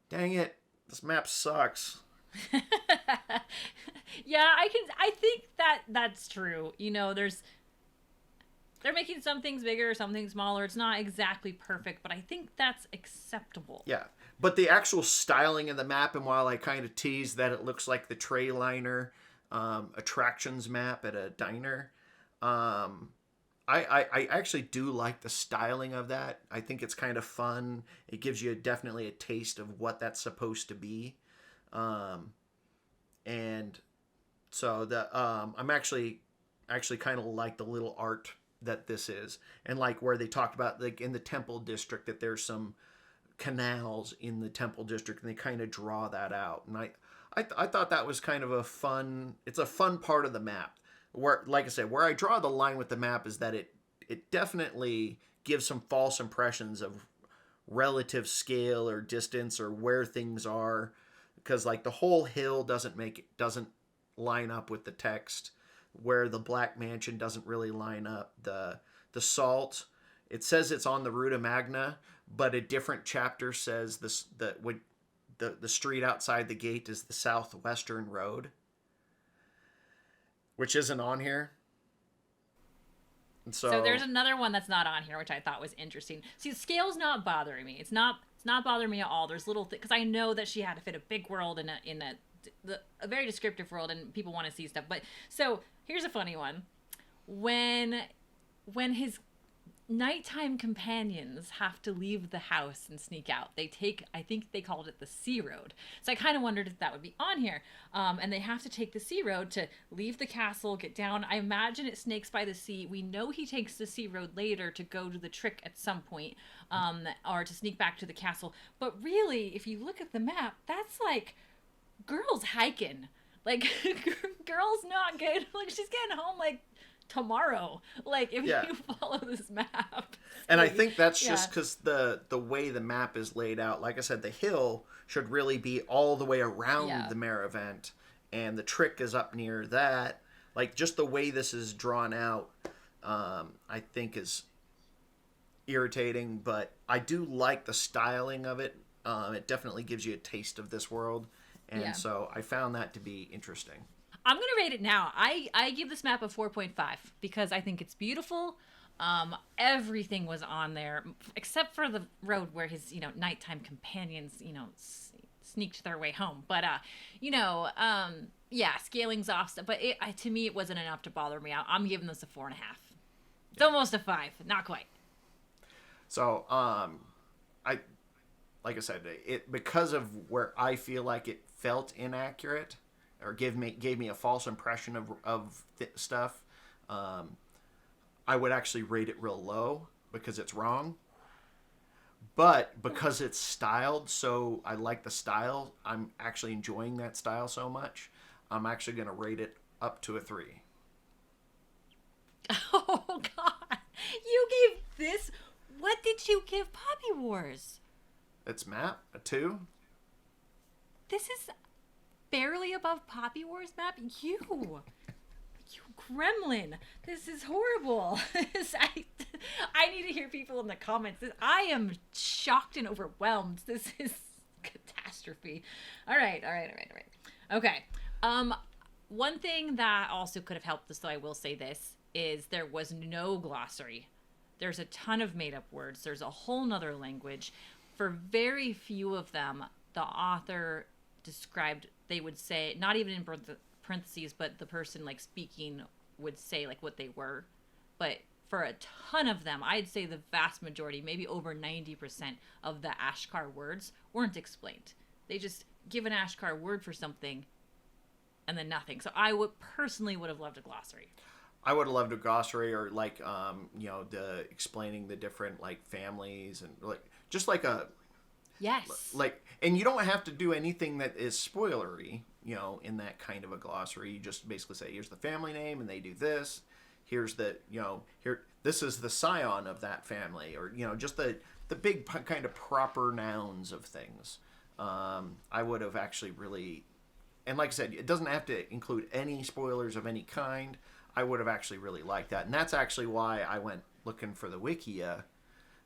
dang it, this map sucks. Yeah, I think that's true. You know, they're making some things bigger, some things smaller. It's not exactly perfect, but I think that's acceptable. Yeah, but the actual styling of the map, and while I kind of tease that it looks like the Trayliner attractions map at a diner, I actually do like the styling of that. I think it's kind of fun. It gives you definitely a taste of what that's supposed to be. And so I'm actually kind of like the little art that this is, and like where they talked about like in the Temple District that there's some canals in the Temple District, and they kind of draw that out. And I thought that was kind of a fun part of the map. Where, like I said, where I draw the line with the map is that it definitely gives some false impressions of relative scale or distance or where things are, because like the whole hill doesn't line up with the text, where the Black Mansion doesn't really line up. The Salt, it says it's on the Ruta Magna, but a different chapter says the street outside the gate is the Southwestern Road, which isn't on here. And so there's another one that's not on here, which I thought was interesting. See, the scale's not bothering me. It's not bothering me at all. There's little things, because I know that she had to fit a big world in a very descriptive world, and people want to see stuff. But so here's a funny one. When his nighttime companions have to leave the house and sneak out, I think they called it the Sea Road. So I kind of wondered if that would be on here. And they have to take the Sea Road to leave the castle, get down. I imagine it snakes by the sea. We know he takes the Sea Road later to go to the trick at some point, or to sneak back to the castle. But really, if you look at the map, that's like girls hiking. Like, girl's not good. Like, she's getting home like tomorrow, like if you follow this map. And I think that's just because the way the map is laid out. Like I said, the hill should really be all the way around the Merivent, and the trick is up near that. Like, just the way this is drawn out, I think is irritating, but I do like the styling of it. It definitely gives you a taste of this world, and so I found that to be interesting. I'm going to rate it now. I give this map a 4.5 because I think it's beautiful. Everything was on there except for the road where his, nighttime companions, sneaked their way home. But, scaling's off stuff. But to me, it wasn't enough to bother me. I'm giving this a 4.5. It's almost a 5. Not quite. So, like I said, because of where I feel like it felt inaccurate, or gave me a false impression of stuff, I would actually rate it real low because it's wrong. But because it's styled, so I like the style, I'm actually enjoying that style so much, I'm actually going to rate it up to a 3. Oh, God. You gave this... What did you give Poppy Wars? It's map, a 2. This is... barely above Poppy Wars map. You gremlin. This is horrible. I need to hear people in the comments. I am shocked and overwhelmed. This is catastrophe. All right. Okay. One thing that also could have helped this, though I will say this, is there was no glossary. There's a ton of made-up words. There's a whole nother language. For very few of them, the author described, they would say, not even in parentheses, but the person like speaking would say like what they were. But for a ton of them, I'd say the vast majority, maybe over 90% of the Ashkar words weren't explained. They just give an Ashkar word for something and then nothing. So I would have loved a glossary. I would have loved a glossary, or like the explaining the different like families, and like just like a yes, like, and you don't have to do anything that is spoilery, in that kind of a glossary. You just basically say, here's the family name and they do this. Here's the here, this is the scion of that family, or just the big kind of proper nouns of things. I would have actually really, and like I said, it doesn't have to include any spoilers of any kind. I would have actually really liked that. And that's actually why I went looking for the Wikia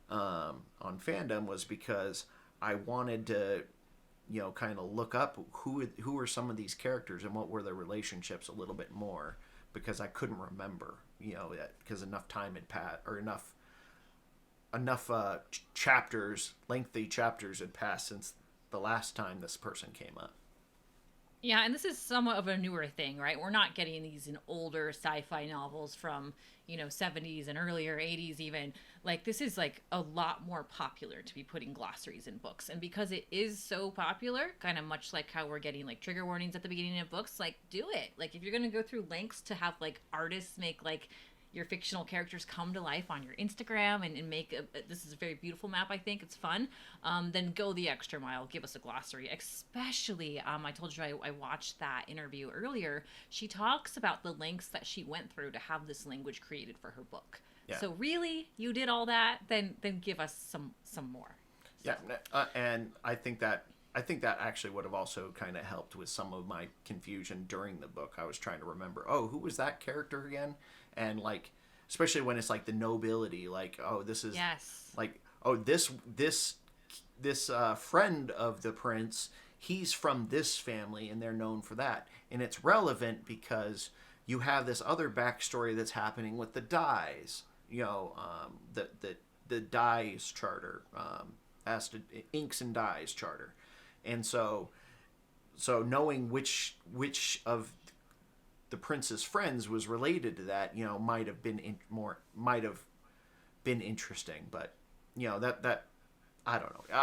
on fandom, was because I wanted to, kind of look up who were some of these characters and what were their relationships a little bit more, because I couldn't remember, because enough time had passed, or enough lengthy chapters had passed since the last time this person came up. Yeah, and this is somewhat of a newer thing, right? We're not getting these in older sci-fi novels from, 70s and earlier, 80s even. Like, this is, like, a lot more popular to be putting glossaries in books. And because it is so popular, kind of much like how we're getting, like, trigger warnings at the beginning of books, like, do it. Like, if you're going to go through lengths to have, like, artists make, like, your fictional characters come to life on your Instagram and make this is a very beautiful map. I think it's fun. Then go the extra mile. Give us a glossary. Especially, I told you I watched that interview earlier. She talks about the lengths that she went through to have this language created for her book. Yeah. So really, you did all that. Then give us some more. So. Yeah, and I think that actually would have also kind of helped with some of my confusion during the book. I was trying to remember, who was that character again? And like, especially when it's like the nobility, like, this is like, this friend of the prince, he's from this family and they're known for that. And it's relevant because you have this other backstory that's happening with the dyes, the dyes charter, inks and dyes charter. And so knowing which of the prince's friends was related to that, might have been interesting, but that I don't know.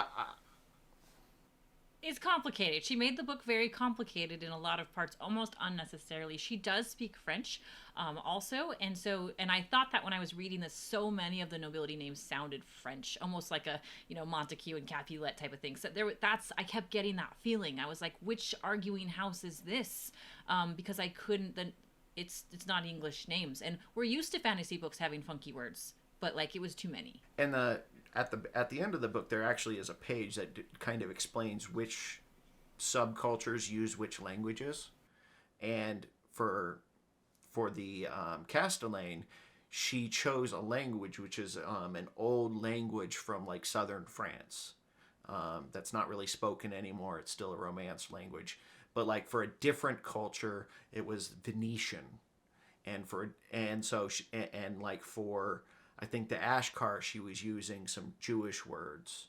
It's complicated. She made the book very complicated in a lot of parts, almost unnecessarily. She does speak French, also, and I thought that when I was reading this, so many of the nobility names sounded French, almost like a Montague and Capulet type of thing. So I kept getting that feeling. I was like, which arguing house is this? Because I couldn't. Then it's not English names, and we're used to fantasy books having funky words, but like it was too many. And at the end of the book, there actually is a page that kind of explains which subcultures use which languages. And for the Castellane, she chose a language which is an old language from like southern France. That's not really spoken anymore. It's still a Romance language. But like for a different culture, it was Venetian. And for I think the Ashkar, she was using some Jewish words.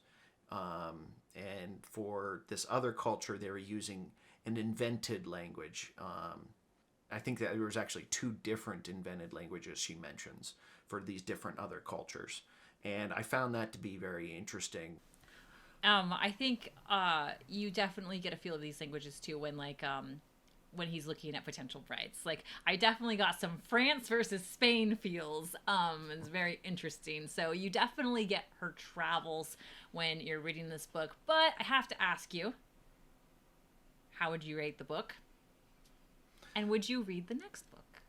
And for this other culture, they were using an invented language. I think that there was actually 2 different invented languages she mentions for these different other cultures. And I found that to be very interesting. I think you definitely get a feel of these languages too when he's looking at potential brides. Like, I definitely got some France versus Spain feels. It's very interesting. So you definitely get her travels when you're reading this book. But I have to ask you, how would you rate the book? And would you read the next book?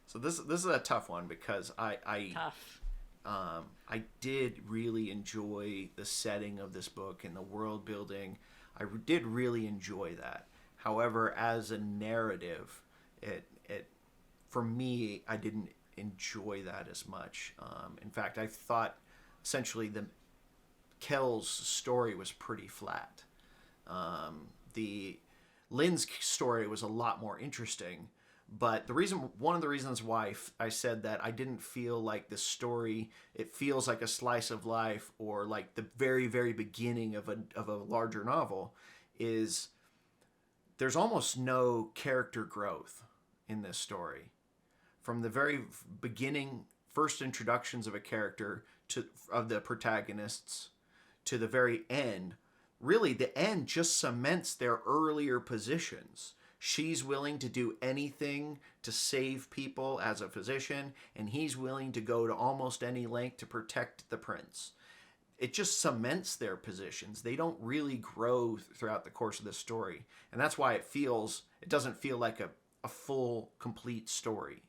So this is a tough one because Tough. I did really enjoy the setting of this book and the world building. I did really enjoy that. However, as a narrative, it for me, I didn't enjoy that as much. In fact, I thought essentially the Kell's story was pretty flat. The Lynn's story was a lot more interesting, but one of the reasons why I said that I didn't feel like the story, it feels like a slice of life or like the very, very beginning of a larger novel, is there's almost no character growth in this story. From the very beginning, first introductions of a character of the protagonists to the very end, really the end just cements their earlier positions. She's willing to do anything to save people as a physician, and he's willing to go to almost any length to protect the prince. It just cements their positions. They don't really grow throughout the course of the story. And that's why it doesn't feel like a full, complete story.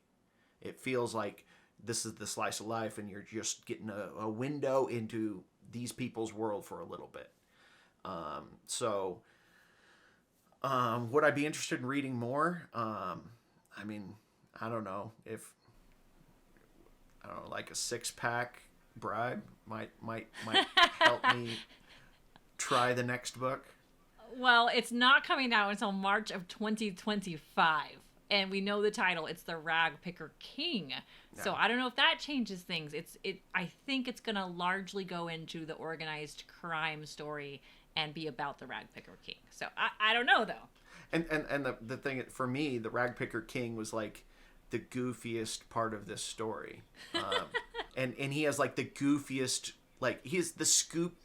It feels like this is the slice of life and you're just getting a window into these people's world for a little bit. Would I be interested in reading more? I mean, I don't know if, like a 6-pack bribe might help me try the next book. Well, it's not coming out until March of 2025. And we know the title. It's the Rag Picker King. Yeah. So I don't know if that changes things. I think it's going to largely go into the organized crime story and be about the Rag Picker King. So I don't know, though. And the thing, for me, the Rag Picker King was like the goofiest part of this story. And he has like the goofiest, like he's the scoop.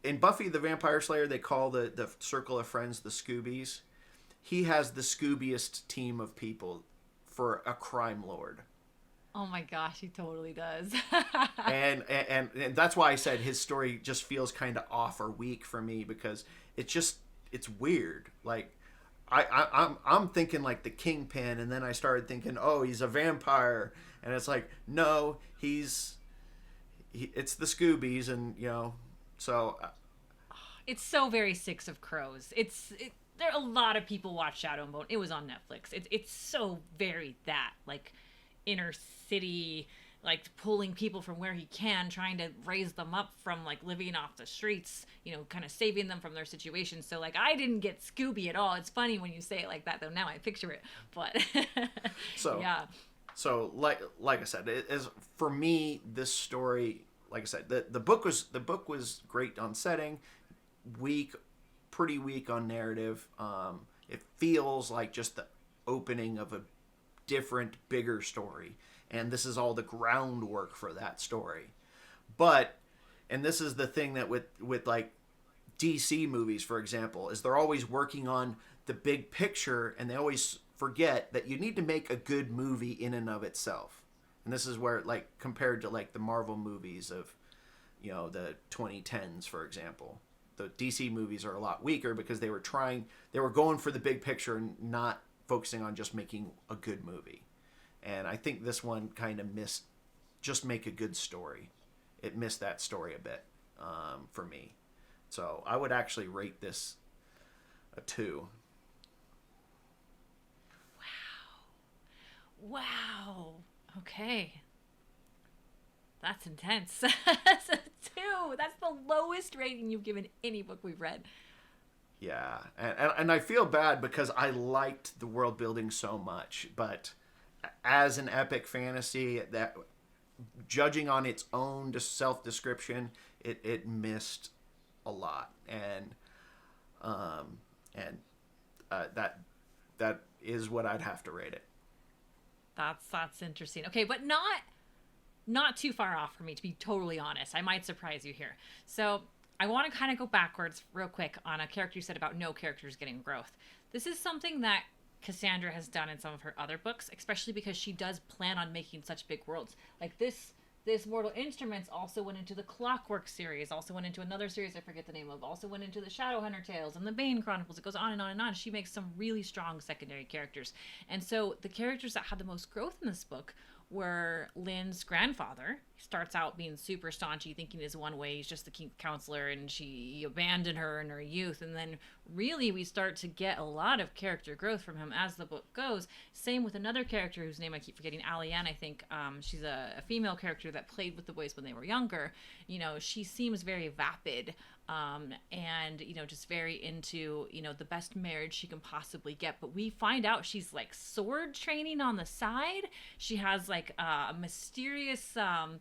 In Buffy the Vampire Slayer, they call the circle of friends the Scoobies. He has the Scoobiest team of people for a crime lord. Oh my gosh, he totally does. and that's why I said his story just feels kind of off or weak for me, because it's weird. Like I'm thinking like the Kingpin, and then I started thinking, oh, he's a vampire, and it's like, no, it's the Scoobies, and so. It's so very Six of Crows. There are a lot of people watch Shadow and Bone. It was on Netflix. It's so very that, like, inner city, like pulling people from where he can, trying to raise them up from like living off the streets, kind of saving them from their situation. So like I didn't get Scooby at all. It's funny when you say it like that, though. Now I picture it, but so yeah. So like I said, it is, for me, this story, like I said, the book was great on setting, pretty weak on narrative. It feels like just the opening of a different, bigger story, and this is all the groundwork for that story. And this is the thing that with like DC movies, for example, is they're always working on the big picture, and they always forget that you need to make a good movie in and of itself. And this is where, like, compared to like the Marvel movies of the 2010s, for example, the DC movies are a lot weaker because they were going for the big picture and not focusing on just making a good movie. And I think this one kind of missed just make a good story. It missed that story a bit for me. So I would actually rate this a 2. Wow. Okay. That's intense. That's a 2. That's the lowest rating you've given any book we've read. Yeah, and I feel bad because I liked the world building so much, but as an epic fantasy, that judging on its own self-description, it missed a lot, and that is what I'd have to rate it. That's interesting. Okay, but not too far off for me, to be totally honest. I might surprise you here. So I want to kind of go backwards real quick on a character you said about no characters getting growth. This is something that Cassandra has done in some of her other books, especially because she does plan on making such big worlds. Like this Mortal Instruments also went into the Clockwork series, also went into another series I forget the name of, also went into the Shadowhunter Tales and the Bane Chronicles. It goes on and on and on. She makes some really strong secondary characters. And so the characters that had the most growth in this book where Lynn's grandfather starts out being super staunchy, thinking is one way, he's just the king counselor, and she abandoned her in her youth. And then really we start to get a lot of character growth from him as the book goes. Same with another character whose name I keep forgetting, Alianne, I think. She's a female character that played with the boys when they were younger. You know, she seems very vapid, and, you know, just very into, you know, the best marriage she can possibly get. But we find out she's like sword training on the side. She has like a mysterious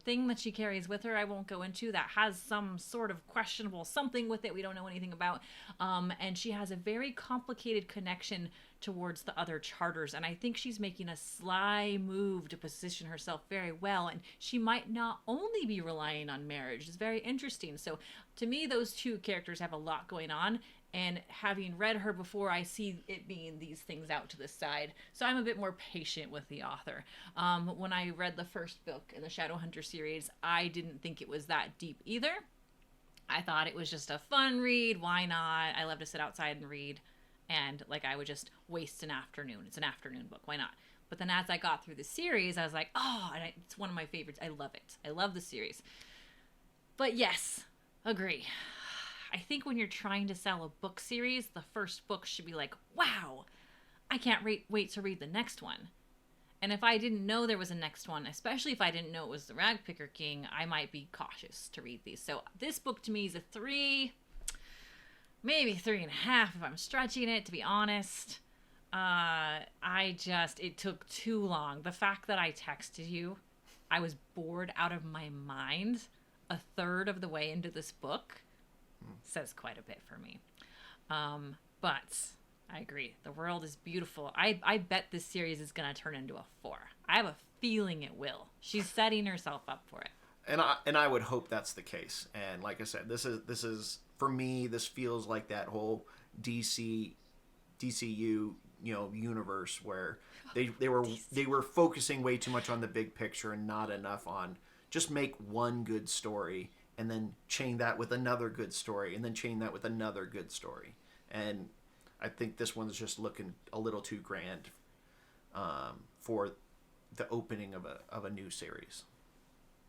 thing that she carries with her, I won't go into, that has some sort of questionable something with it we don't know anything about. And she has a very complicated connection towards the other charters, and I think she's making a sly move to position herself very well, and she might not only be relying on marriage. It's very interesting. So to me, those two characters have a lot going on, and having read her before, I see it being these things out to the side. So I'm a bit more patient with the author. When I read the first book in the Shadowhunter series, I didn't think it was that deep either. I thought it was just a fun read. Why not? I love to sit outside and read. And like I would just waste an afternoon. It's an afternoon book. Why not? But then as I got through the series, I was like, oh, and it's one of my favorites. I love it. I love the series. But yes, agree. I think when you're trying to sell a book series, the first book should be like, wow, I can't wait to read the next one. And if I didn't know there was a next one, especially if I didn't know it was the Ragpicker King, I might be cautious to read these. So this book to me is a 3, maybe 3.5 if I'm stretching it, to be honest. It took too long. The fact that I texted you, I was bored out of my mind a third of the way into this book, says quite a bit for me. But I agree. The world is beautiful. I bet this series is going to turn into a 4. I have a feeling it will. She's setting herself up for it. And I would hope that's the case. And like I said, this is for me, this feels like that whole DCU, universe where they were focusing way too much on the big picture and not enough on just make one good story and then chain that with another good story and then chain that with another good story. And I think this one's just looking a little too grand for the opening of a new series.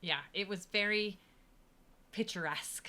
Yeah, it was very picturesque.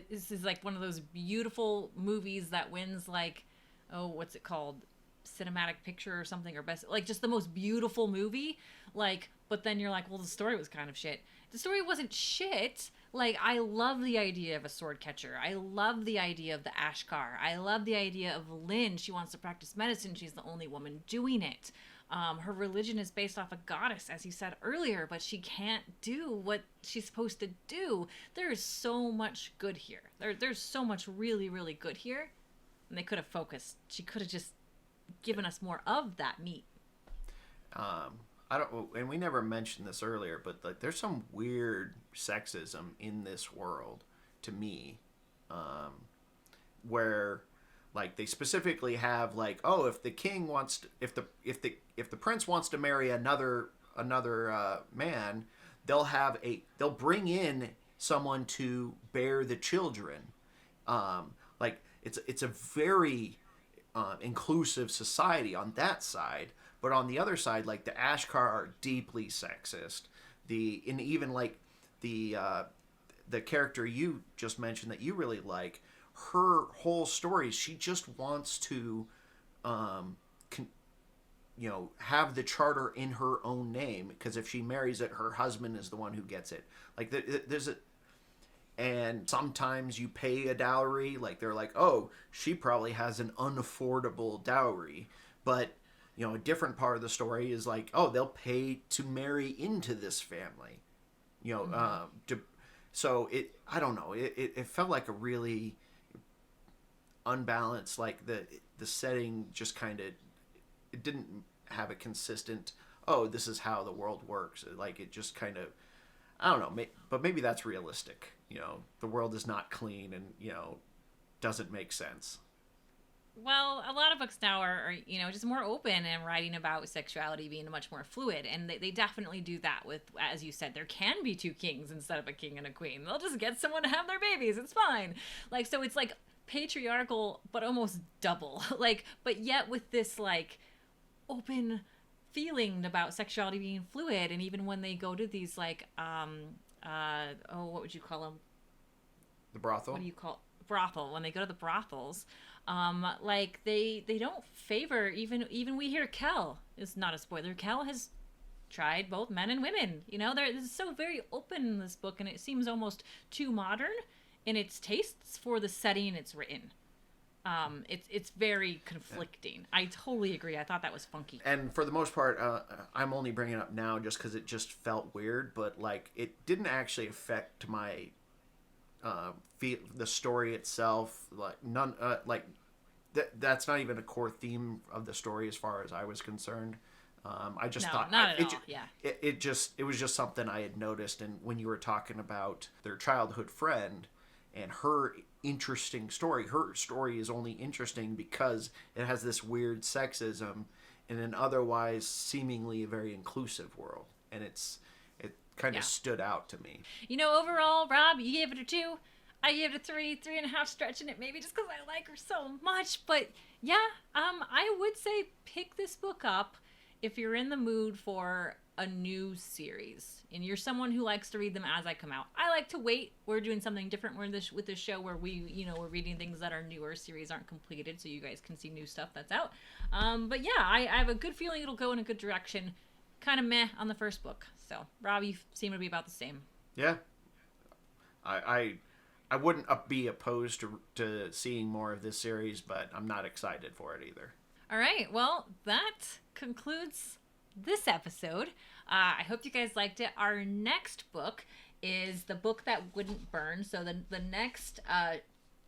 This is like one of those beautiful movies that wins like, oh, what's it called? Cinematic picture or something, or best, like just the most beautiful movie. Like, but then you're like, well, the story was kind of shit. The story wasn't shit. Like, I love the idea of a sword catcher. I love the idea of the Ashkar. I love the idea of Lynn. She wants to practice medicine. She's the only woman doing it. Her religion is based off a goddess, as you said earlier, but she can't do what she's supposed to do. There is so much good here. There's so much really, really good here. And they could have focused. She could have just given us more of that meat. And we never mentioned this earlier, but like there's some weird sexism in this world to me, where like they specifically have like, oh, if the king wants to, if the prince wants to marry another man, they'll bring in someone to bear the children. Like it's a very inclusive society on that side, but on the other side, like the Ashkar are deeply sexist. Even like the character you just mentioned that you really like, her whole story, she just wants to have the charter in her own name, because if she marries it, her husband is the one who gets it. Like and sometimes you pay a dowry. Like they're like, oh, she probably has an unaffordable dowry, but a different part of the story is like, oh, they'll pay to marry into this family. So I don't know. It felt like a really unbalanced, like the setting just kind of, it didn't have a consistent, oh, this is how the world works. Like it just kind of, I don't know, but maybe that's realistic. The world is not clean and, doesn't make sense. Well, a lot of books now are just more open and writing about sexuality being much more fluid. And they definitely do that with, as you said, there can be 2 kings instead of a king and a queen. They'll just get someone to have their babies. It's fine. Like, so it's like patriarchal, but almost double. Like, but yet with this like open feeling about sexuality being fluid, and even when they go to these like what would you call them? The brothel. What do you call brothel? When they go to the brothels, like they don't favor even we hear Kel is not a spoiler. Kel has tried both men and women. You know, this is so very open in this book, and it seems almost too modern in its tastes for the setting it's written. It's very conflicting. I totally agree. I thought that was funky. And for the most part, I'm only bringing it up now just because it just felt weird, but like it didn't actually affect my the story itself. Like none, that's not even a core theme of the story as far as I was concerned. I just thought not at all. Yeah. It was just something I had noticed, and when you were talking about their childhood friend and her interesting story, her story is only interesting because it has this weird sexism in an otherwise seemingly a very inclusive world, and it kind of stood out to me. You know, overall, Rob, you gave it a 2. I gave it a 3.5, stretching it maybe just because I like her so much. But yeah, I would say pick this book up if you're in the mood for a new series and you're someone who likes to read them as I come out. I like to wait. We're doing something different with this show where we're reading things that are newer, series aren't completed, so you guys can see new stuff that's out. But yeah, I have a good feeling it'll go in a good direction. Kind of meh on the first book. So Rob, you seem to be about the same. Yeah, I wouldn't be opposed to seeing more of this series, but I'm not excited for it either. All right, well, that concludes this episode. I hope you guys liked it. Our next book is The Book That Wouldn't Burn. So the next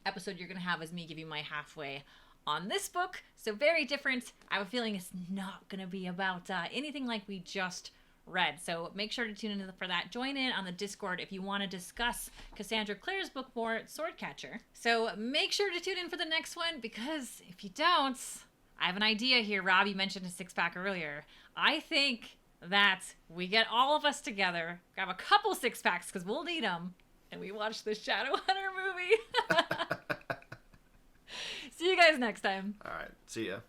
episode you're going to have is me giving my halfway on this book. So very different. I have a feeling it's not going to be about anything like we just read. So make sure to tune in for that. Join in on the Discord if you want to discuss Cassandra Clare's book more, Swordcatcher. So make sure to tune in for the next one, because if you don't, I have an idea here. Rob, you mentioned a 6-pack earlier. I think that we get all of us together, grab a couple 6-packs because we'll need them, and we watch the Shadowhunter movie. See you guys next time. All right. See ya.